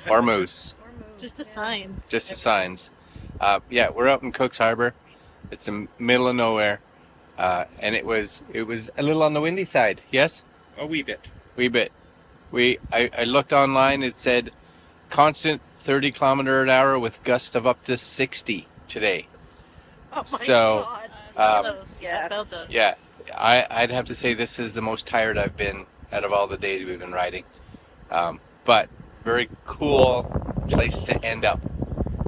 Or moose. Just the signs. Just the signs. Yeah, we're up in Cook's Harbor. It's the middle of nowhere. And it was a little on the windy side, yes? A wee bit. Wee bit. I looked online, it said constant 30 kilometer an hour with gusts of up to 60 today. Oh my So, God. I felt those. Yeah, I'd have to say this is the most tired I've been out of all the days we've been riding. But very cool place to end up.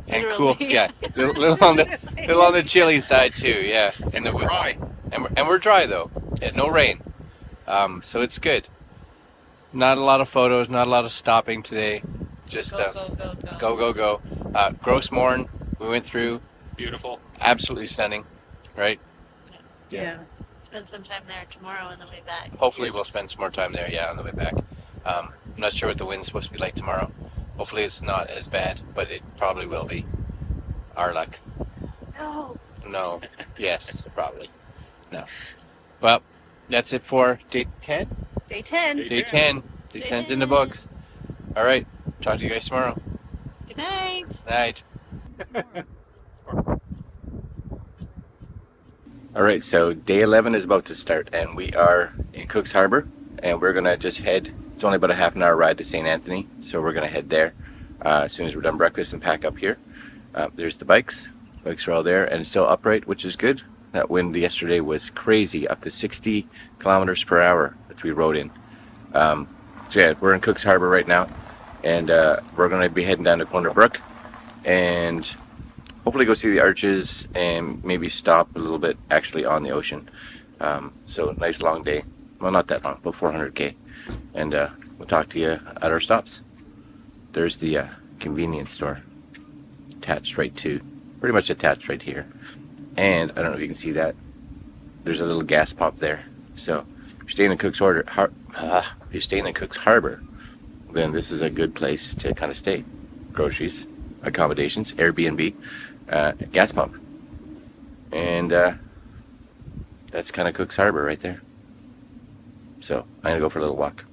And Literally. cool, yeah. Little on the chilly side too, yeah. And We're dry. And we're dry though. Yeah, no rain. So it's good. Not a lot of photos, not a lot of stopping today. Just go. Gross Morn, we went through. Beautiful. Absolutely stunning, right? Yeah. Spend some time there tomorrow on the way back. Hopefully we'll spend some more time there, yeah, on the way back. I'm not sure what the wind's supposed to be like tomorrow. Hopefully it's not as bad, but it probably will be. Our luck. No. Yes, probably. No. Well, that's it for day 10? Day 10. Day 10. Day 10's in the books. All right. Talk to you guys tomorrow. Good night. Night. All right, so day 11 is about to start, and we are in Cook's Harbor, and we're gonna just head. It's only about a half an hour ride to St. Anthony, so we're gonna head there as soon as we're done breakfast and pack up here. There's the bikes. Bikes are all there, and it's still upright, which is good. That wind yesterday was crazy, up to 60 kilometers per hour that we rode in. So yeah, we're in Cook's Harbor right now, and we're gonna be heading down to Corner Brook, and hopefully go see the arches and maybe stop a little bit actually on the ocean. So nice long day. Well, not that long, about 400K. And we'll talk to you at our stops. There's the convenience store attached right to, pretty much attached right here. And I don't know if you can see that. There's a little gas pump there. So if you're staying in Cook's Harbor, then this is a good place to kind of stay. Groceries, accommodations, Airbnb, gas pump. And that's kind of Cook's Harbor right there. So I'm gonna go for a little walk.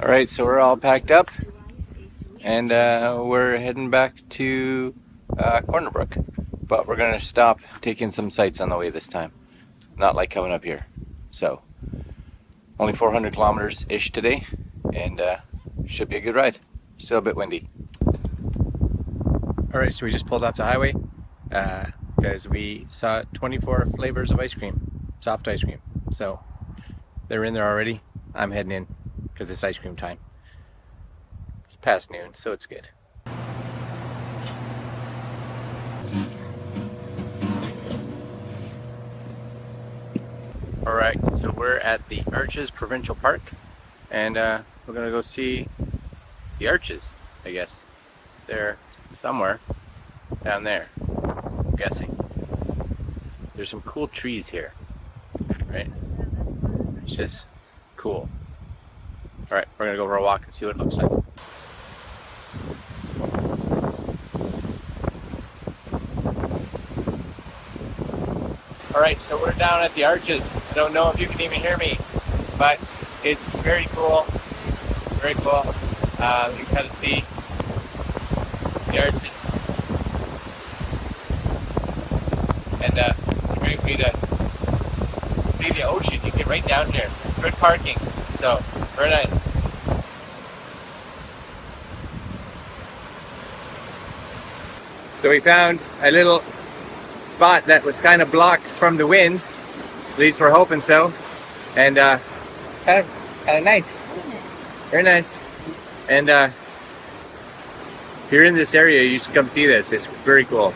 All right, so we're all packed up, and we're heading back to Corner Brook, but we're gonna stop taking some sights on the way this time. Not like coming up here. So only 400 kilometers ish today, and should be a good ride. Still a bit windy. All right, so we just pulled off the highway because we saw 24 flavors of ice cream, soft ice cream. So they're in there already. I'm heading in because it's ice cream time. It's past noon, so it's good. All right, so we're at the Arches Provincial Park, and we're gonna go see the arches, I guess. They're somewhere down there, I'm guessing. There's some cool trees here, right? It's just cool. All right, we're gonna go for a walk and see what it looks like. All right, so we're down at the arches. I don't know if you can even hear me, but it's very cool. Very cool. You can kind of see the arches. And it's a great way to see the ocean. You get right down here. Good parking. So, very nice. So we found a little spot that was kind of blocked from the wind. At least we're hoping so. And kind of nice. Very nice. And if you're in this area, you should come see this. It's very cool.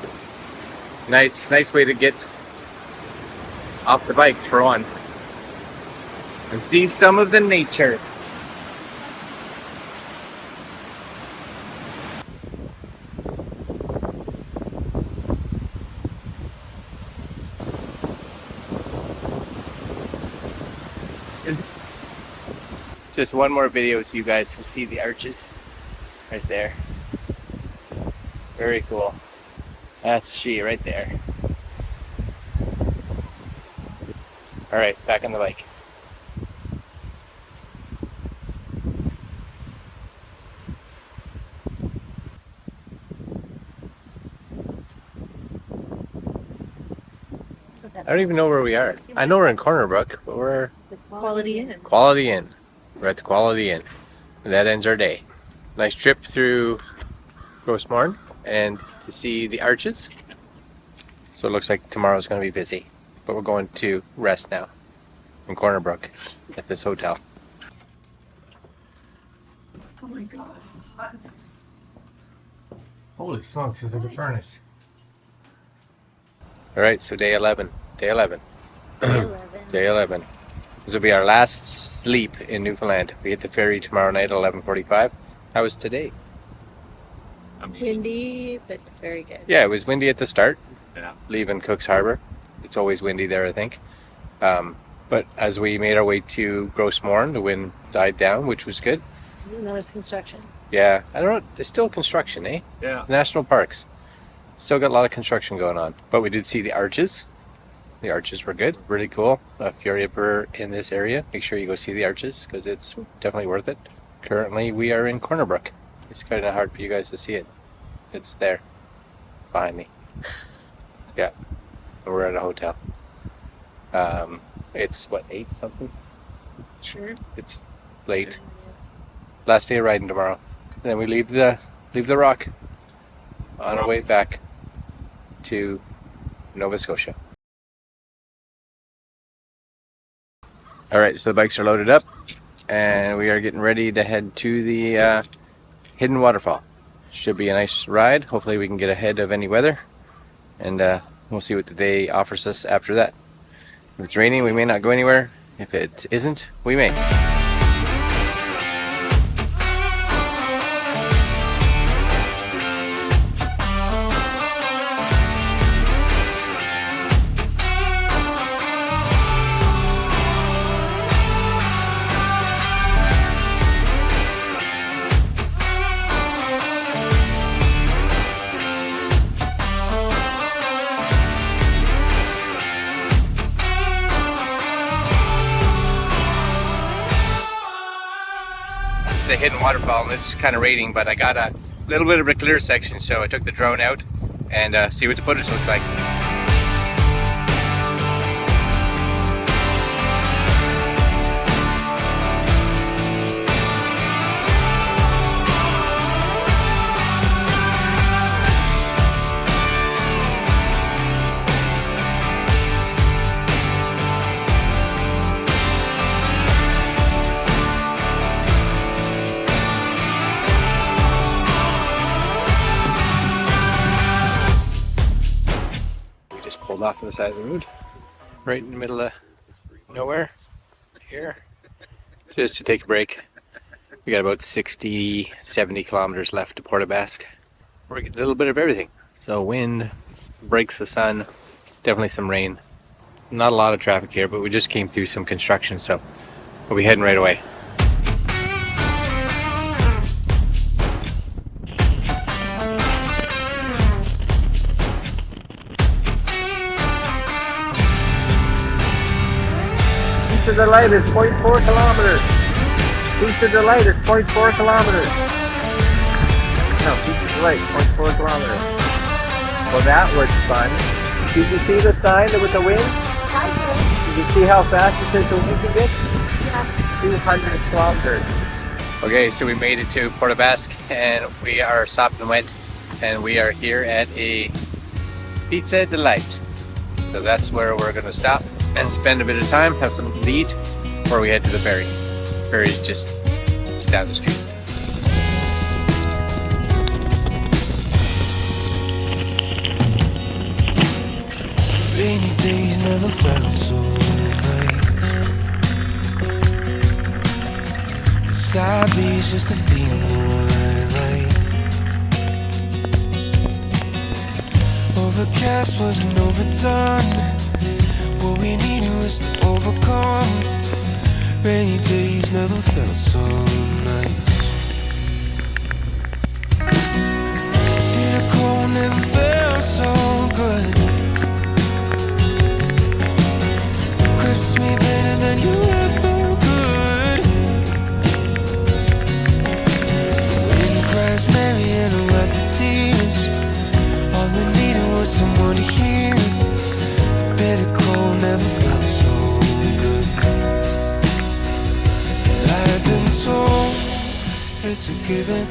Nice way to get off the bikes for one. And see some of the nature. Just one more video so you guys can see the arches right there. Very cool. That's she right there. All right, back on the bike. I don't even know where we are. I know we're in Corner Brook, but we're Quality Inn. Quality Inn. We're at the Quality Inn. And that ends our day. Nice trip through Grossmorn and to see the arches. So it looks like tomorrow's going to be busy. But we're going to rest now in Corner Brook at this hotel. Oh my god. Holy smokes, it's like a furnace. Alright, so day 11. Day 11. Day 11. This will be our last sleep in Newfoundland. We hit the ferry tomorrow night at 11:45. How was today? Windy, but very good. Yeah, it was windy at the start. Yeah. Leaving Cook's Harbor. It's always windy there, I think. But as we made our way to Grossmorn, the wind died down, which was good. And there was construction. Yeah, I don't know. There's still construction, eh? Yeah. National parks. Still got a lot of construction going on. But we did see the arches. The arches were good. Really cool. If you're ever in this area, make sure you go see the arches because it's definitely worth it. Currently, we are in Corner Brook. It's kind of hard for you guys to see it. It's there. Behind me. Yeah. We're at a hotel. It's what, 8 something? Sure. It's late. Last day of riding tomorrow. And then we leave the rock on our way back to Nova Scotia. All right, so the bikes are loaded up and we are getting ready to head to the hidden waterfall. Should be a nice ride. Hopefully we can get ahead of any weather and we'll see what the day offers us after that. If it's raining, we may not go anywhere. If it isn't, we may. a hidden waterfall, and it's kind of raining, but I got a little bit of a clear section, so I took the drone out and see what the footage looks like. Pulled off to the side of the road, right in the middle of nowhere, here, just to take a break. We got about 60-70 kilometers left to Port aux Basques. We're getting a little bit of everything. So wind, breaks the sun, definitely some rain. Not a lot of traffic here, but we just came through some construction, so we'll be heading right away. East of the light is 0.4 kilometers. East of the light is 0.4 kilometers. No, east of the light, 0.4 kilometers. Well, that was fun. Did you see the sign with the wind? I Did you see how fast it says the wind can get? did. Yeah. 200 kilometers. Okay, so we made it to Port aux Basques, and we are stopped and went, and we are here at a Pizza Delight. So that's where we're going to stop and spend a bit of time, have something to eat before we head to the ferry. Ferry's just down the street. Rainy days never felt so nice. The sky bleeds just to feel more light. Overcast wasn't overdone. What we needed was to overcome. Rainy days never felt so nice. Bitter cold never felt so good. Grips me better than you ever could. The wind cries merry and I wipe the tears. All I needed was someone to hear. Bitter cold never felt so good. I've been told it's a given.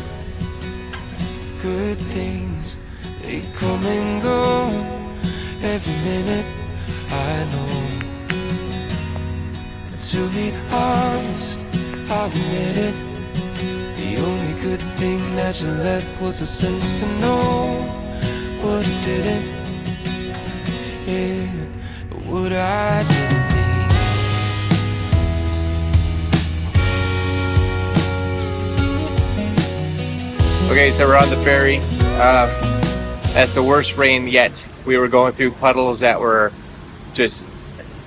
Good things, they come and go. Every minute I know. To be honest, I'll admit it. The only good thing that you left was a sense to know what I didn't. Yeah, what I didn't need. Okay, so we're on the ferry. That's the worst rain yet. We were going through puddles that were just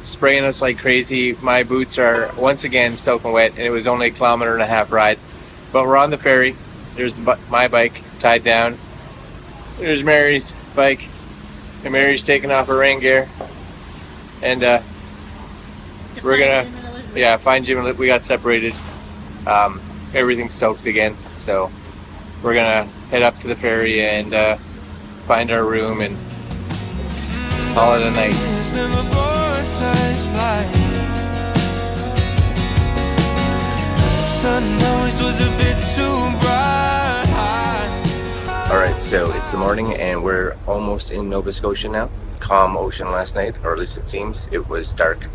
spraying us like crazy. My boots are once again soaking wet, and it was only a 1.5 kilometer ride. But we're on the ferry. There's my bike tied down. There's Mary's bike, and Mary's taking off her rain gear. And we're gonna, find Jim and we got separated. Everything's soaked again, so we're gonna head up to the ferry and find our room and call it a night. Alright, so it's the morning and we're almost in Nova Scotia now. Calm ocean last night, or at least it seems. It was dark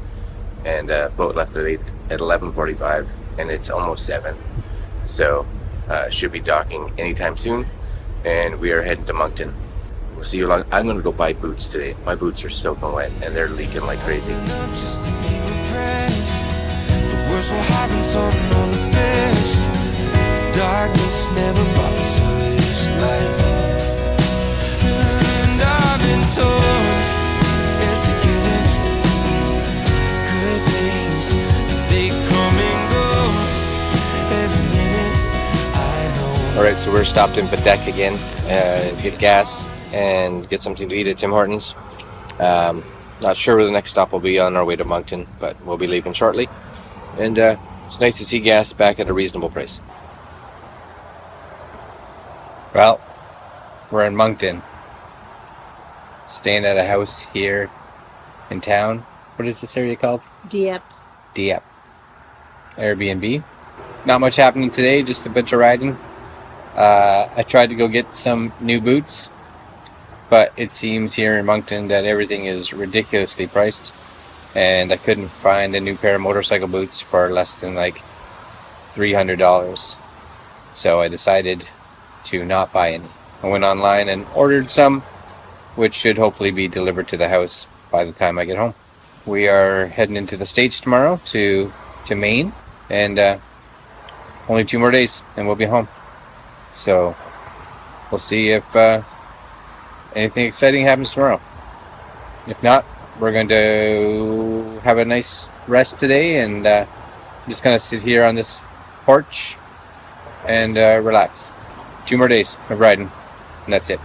and boat left at 11:45 and it's almost 7. So should be docking anytime soon, and we are heading to Moncton. We'll see you along. I'm gonna go buy boots today. My boots are soaking wet and they're leaking like crazy. Darkness never bothers light. And I've been told it's a given. Good things, they come and go. Every minute I know. Alright, so we're stopped in Badek again, get gas and get something to eat at Tim Hortons. Not sure where the next stop will be on our way to Moncton, but we'll be leaving shortly. And it's nice to see gas back at a reasonable price. Well, we're in Moncton. Staying at a house here in town. What is this area called? Dieppe. Dieppe. Airbnb. Not much happening today, just a bunch of riding. I tried to go get some new boots, but it seems here in Moncton that everything is ridiculously priced, and I couldn't find a new pair of motorcycle boots for less than like $300. So I decided to not buy any. I went online and ordered some, which should hopefully be delivered to the house by the time I get home. We are heading into the States tomorrow to Maine, and only 2 more days and we'll be home. So we'll see if anything exciting happens tomorrow. If not, we're going to have a nice rest today and just gonna sit here on this porch and relax. 2 more days of riding, and that's it.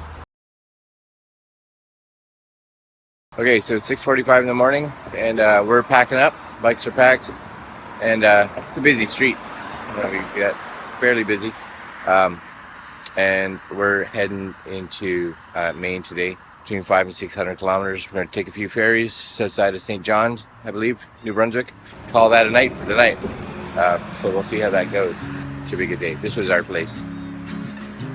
Okay, so it's 6:45 in the morning, and we're packing up. Bikes are packed, and it's a busy street. I don't know if you can see that. Fairly busy. And we're heading into Maine today, between 500 and 600 kilometers. We're going to take a few ferries just outside of St. John, I believe, New Brunswick. Call that a night for tonight. So we'll see how that goes. Should be a good day. This was our place.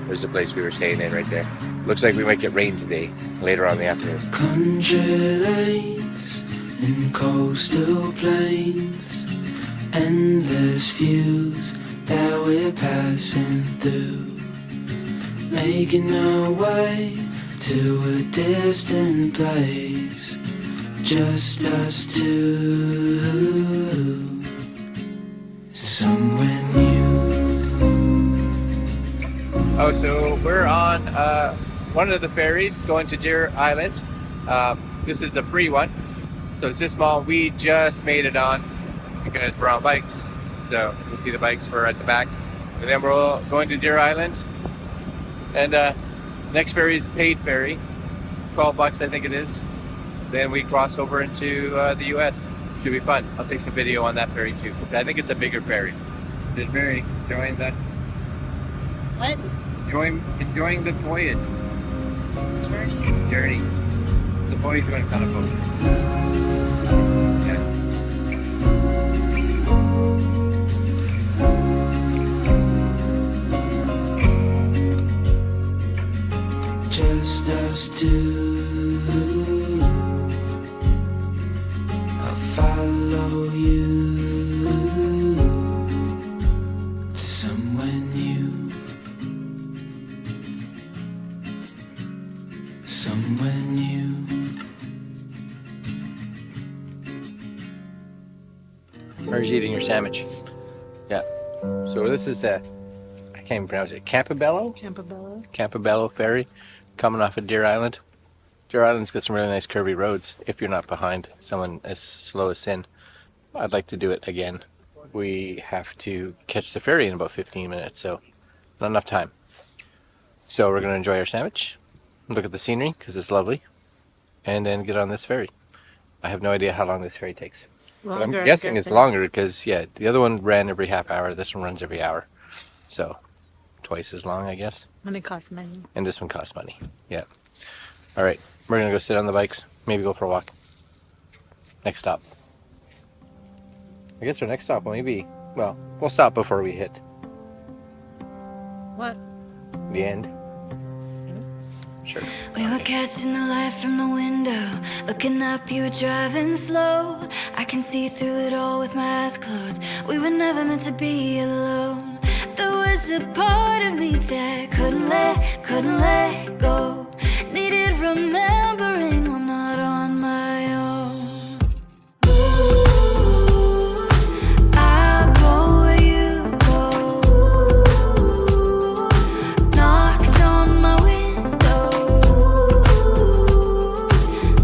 There's the place we were staying in right there. Looks like we might get rain today, later on in the afternoon. Country lanes and coastal plains, endless views that we're passing through, making our way to a distant place, just us two, somewhere new. Oh, so we're on one of the ferries going to Deer Island. This is the free one. So it's this small. We just made it on because we're on bikes. So you can see the bikes were at the back. And then we're going to Deer Island. And next ferry is a paid ferry. $12 I think it is. Then we cross over into the US. Should be fun. I'll take some video on that ferry too. I think it's a bigger ferry. Did Mary join that? What? Enjoying the voyage. Journey. The voyage when it's on a boat. Yeah. Just us two, I'll follow you to somewhere new, somewhere new. Mary's eating your sandwich. Yeah. So this is the, I can't even pronounce it, Campobello ferry coming off of Deer Island. Deer Island's got some really nice curvy roads if you're not behind someone as slow as Sin. I'd like to do it again. We have to catch the ferry in about 15 minutes, so not enough time. So we're going to enjoy our sandwich, look at the scenery because it's lovely, and then get on this ferry. I have no idea how long this ferry takes. But I'm guessing it's longer because, yeah, the other one ran every half hour. This one runs every hour. So twice as long, I guess. And it costs money. And this one costs money. Yeah. All right. We're going to go sit on the bikes. Maybe go for a walk. Next stop. I guess our next stop will maybe, well, we'll stop before we hit What? the end. Sure. We were catching the light from the window, looking up, you were driving slow. I can see through it all with my eyes closed. We were never meant to be alone. There was a part of me that couldn't let go. Needed remembering I'm not on my own. Ooh, I'll go where you go. Knocks on my window.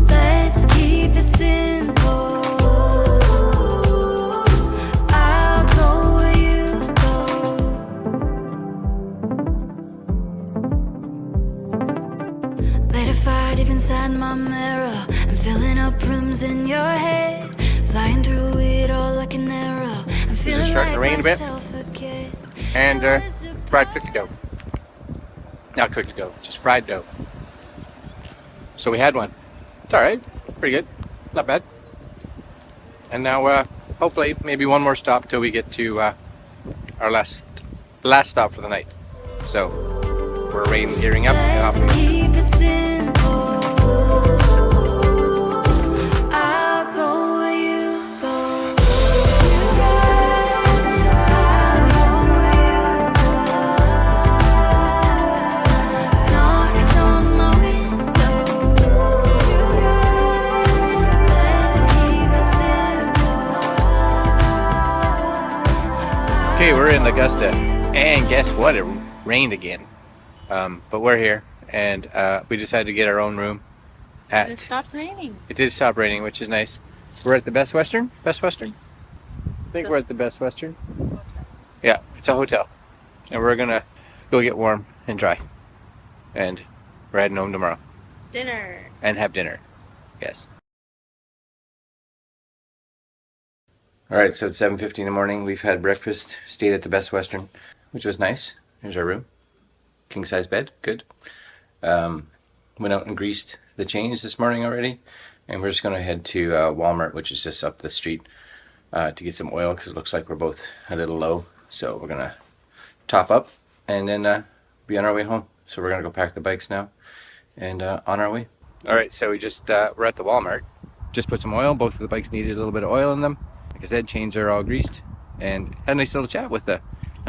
Let's keep it simple. I'll go where you go. Let a fire deep inside my mirror. I'm filling up rooms in your head, flying through it all like an arrow. I'm feeling starting like to rain a bit. myself again. And fried cookie dough. Not cookie dough, just fried dough. So we had one. It's all right, pretty good, not bad. And now, hopefully, maybe one more stop till we get to our last stop for the night. So we're rain gearing up and off we go. Keep it simple. I'll go where you go. I'll go where you go. Knocks on my window. Let's keep it simple. Okay, we're in Augusta, and guess what? It rained again. But we're here, and we decided to get our own room. It stopped raining. It did stop raining, which is nice. We're at the Best Western. Best Western. I think we're at the Best Western. Yeah, it's a hotel, and we're gonna go get warm and dry, and we're heading home tomorrow Dinner. and have dinner. Yes. All right, so it's 7:50 in the morning. We've had breakfast, stayed at the Best Western, which was nice. Here's our room. King size bed, good. Went out and greased the chains this morning already, and we're just gonna head to Walmart, which is just up the street, to get some oil because it looks like we're both a little low. So we're gonna top up and then be on our way home. So we're gonna go pack the bikes now and on our way. All right, so we just we're at the Walmart. Just put some oil. Both of the bikes needed a little bit of oil in them. Like I said, chains are all greased, and had a nice little chat with a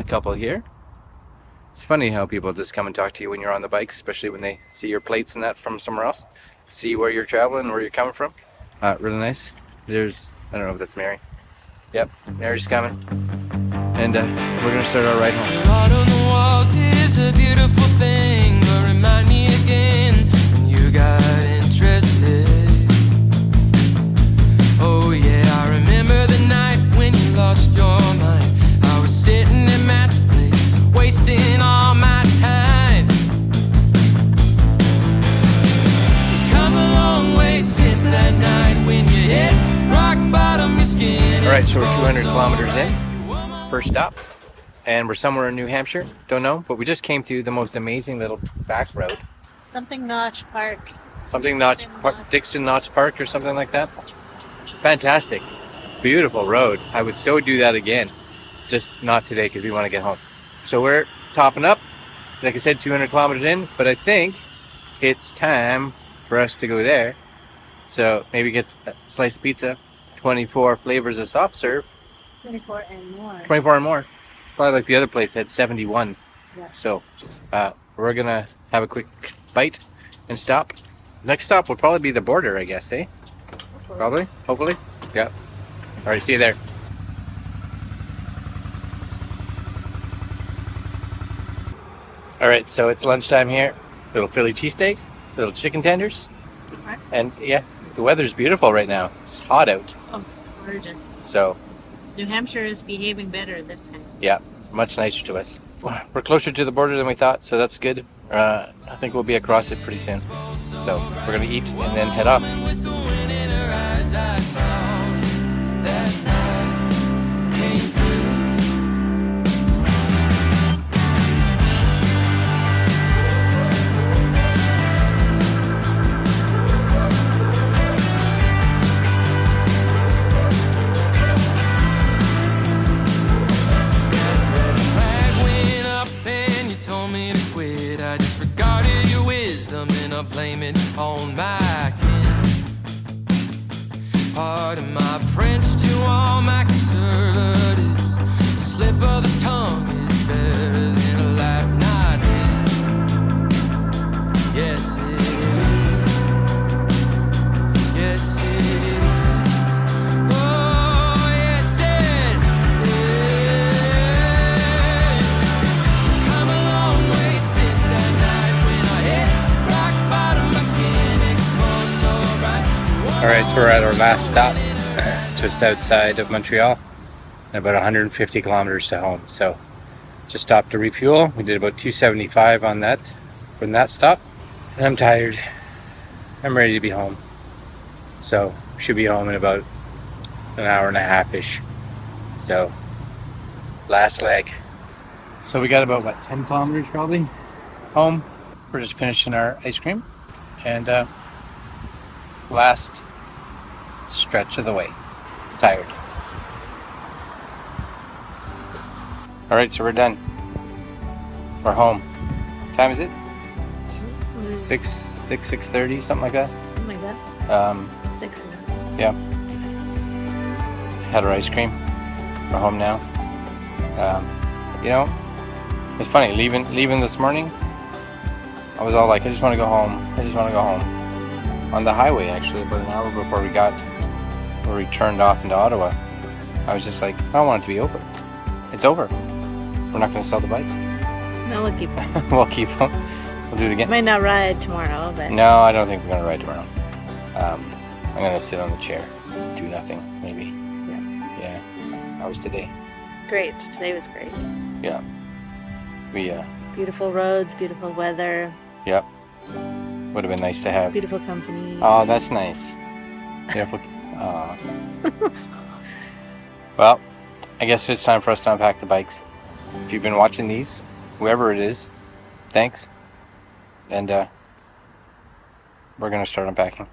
couple here. It's funny how people just come and talk to you when you're on the bikes, especially when they see your plates and that from somewhere else. See where you're traveling, where you're coming from. Really nice. There's, I don't know if that's Mary. Yep, Mary's coming. And we're gonna start our ride home. Art on the walls is a beautiful thing, but remind me again when you got interested. Oh yeah, I remember the night when you lost your mind. I was sitting in Matt's place, wasting all my time. We've come a long way since that night when you hit rock bottom, your skin. All right, so we're 200 kilometers in. First stop, and we're somewhere in New Hampshire. Don't know, but we just came through the most amazing little back road. Something Notch Park. Something Notch Park, Dixon Notch Park or something like that. Fantastic, beautiful road. I would so do that again, just not today because we want to get home. So we're topping up, like I said, 200 kilometers in, but I think it's time for us to go there. So maybe get a slice of pizza, 24 flavors of soft serve. 24 and more. 24 and more. Probably like the other place had 71. Yeah. So we're gonna have a quick bite and stop. Next stop will probably be the border, I guess, eh? Probably, hopefully. Yeah. All right, see you there. All right, so it's lunchtime here. Little Philly cheesesteak, little chicken tenders, and yeah, the weather's beautiful right now. It's hot out, Oh, it's gorgeous. so New Hampshire is behaving better this time. yeah, much nicer to us. We're closer to the border than we thought, so that's good. I think we'll be across it pretty soon. So we're gonna eat and then head off. With the wind in her eyes, I saw that night came through. Flag went up and you told me to quit. I disregarded your wisdom and I blame it on my kin. Pardon my French to all my conservatives. A slip of the tongue is better than a life not lived. Yes, it is. Yes, it is. Oh, yes, it is. Come a long way since that night when I hit rock bottom, my skin exposed so bright. All right, so we're at our last stop, just outside of Montreal, and about 150 kilometers to home. So just stopped to refuel. We did about 275 on that from that stop, and I'm tired. I'm ready to be home. So should be home in about an hour and a half-ish. So last leg. So we got about what, 10 kilometers probably home, we're just finishing our ice cream and last stretch of the way. Tired. Alright, so we're done. We're home. What time is it? 6:30, something like that. Something like that. 6. Yeah. Had our ice cream. We're home now. You know, it's funny, leaving this morning, I was all like, I just want to go home. I just want to go home. On the highway, actually, about an hour before we turned off into Ottawa, I was just like, I don't want it to be over. It's over. We're not going to sell the bikes. No, we'll keep them. We'll keep them. We'll do it again. Might not ride tomorrow, but... No, I don't think we're going to ride tomorrow. I'm going to sit on the chair. Do nothing, maybe. Yeah. How was today? Great. Today was great. Yeah. We, Beautiful roads, beautiful weather. Yep. Would have been nice to have. Beautiful company. Oh, that's nice. Beautiful. Well, I guess it's time for us to unpack the bikes. If you've been watching these, whoever it is, thanks. And we're going to start unpacking.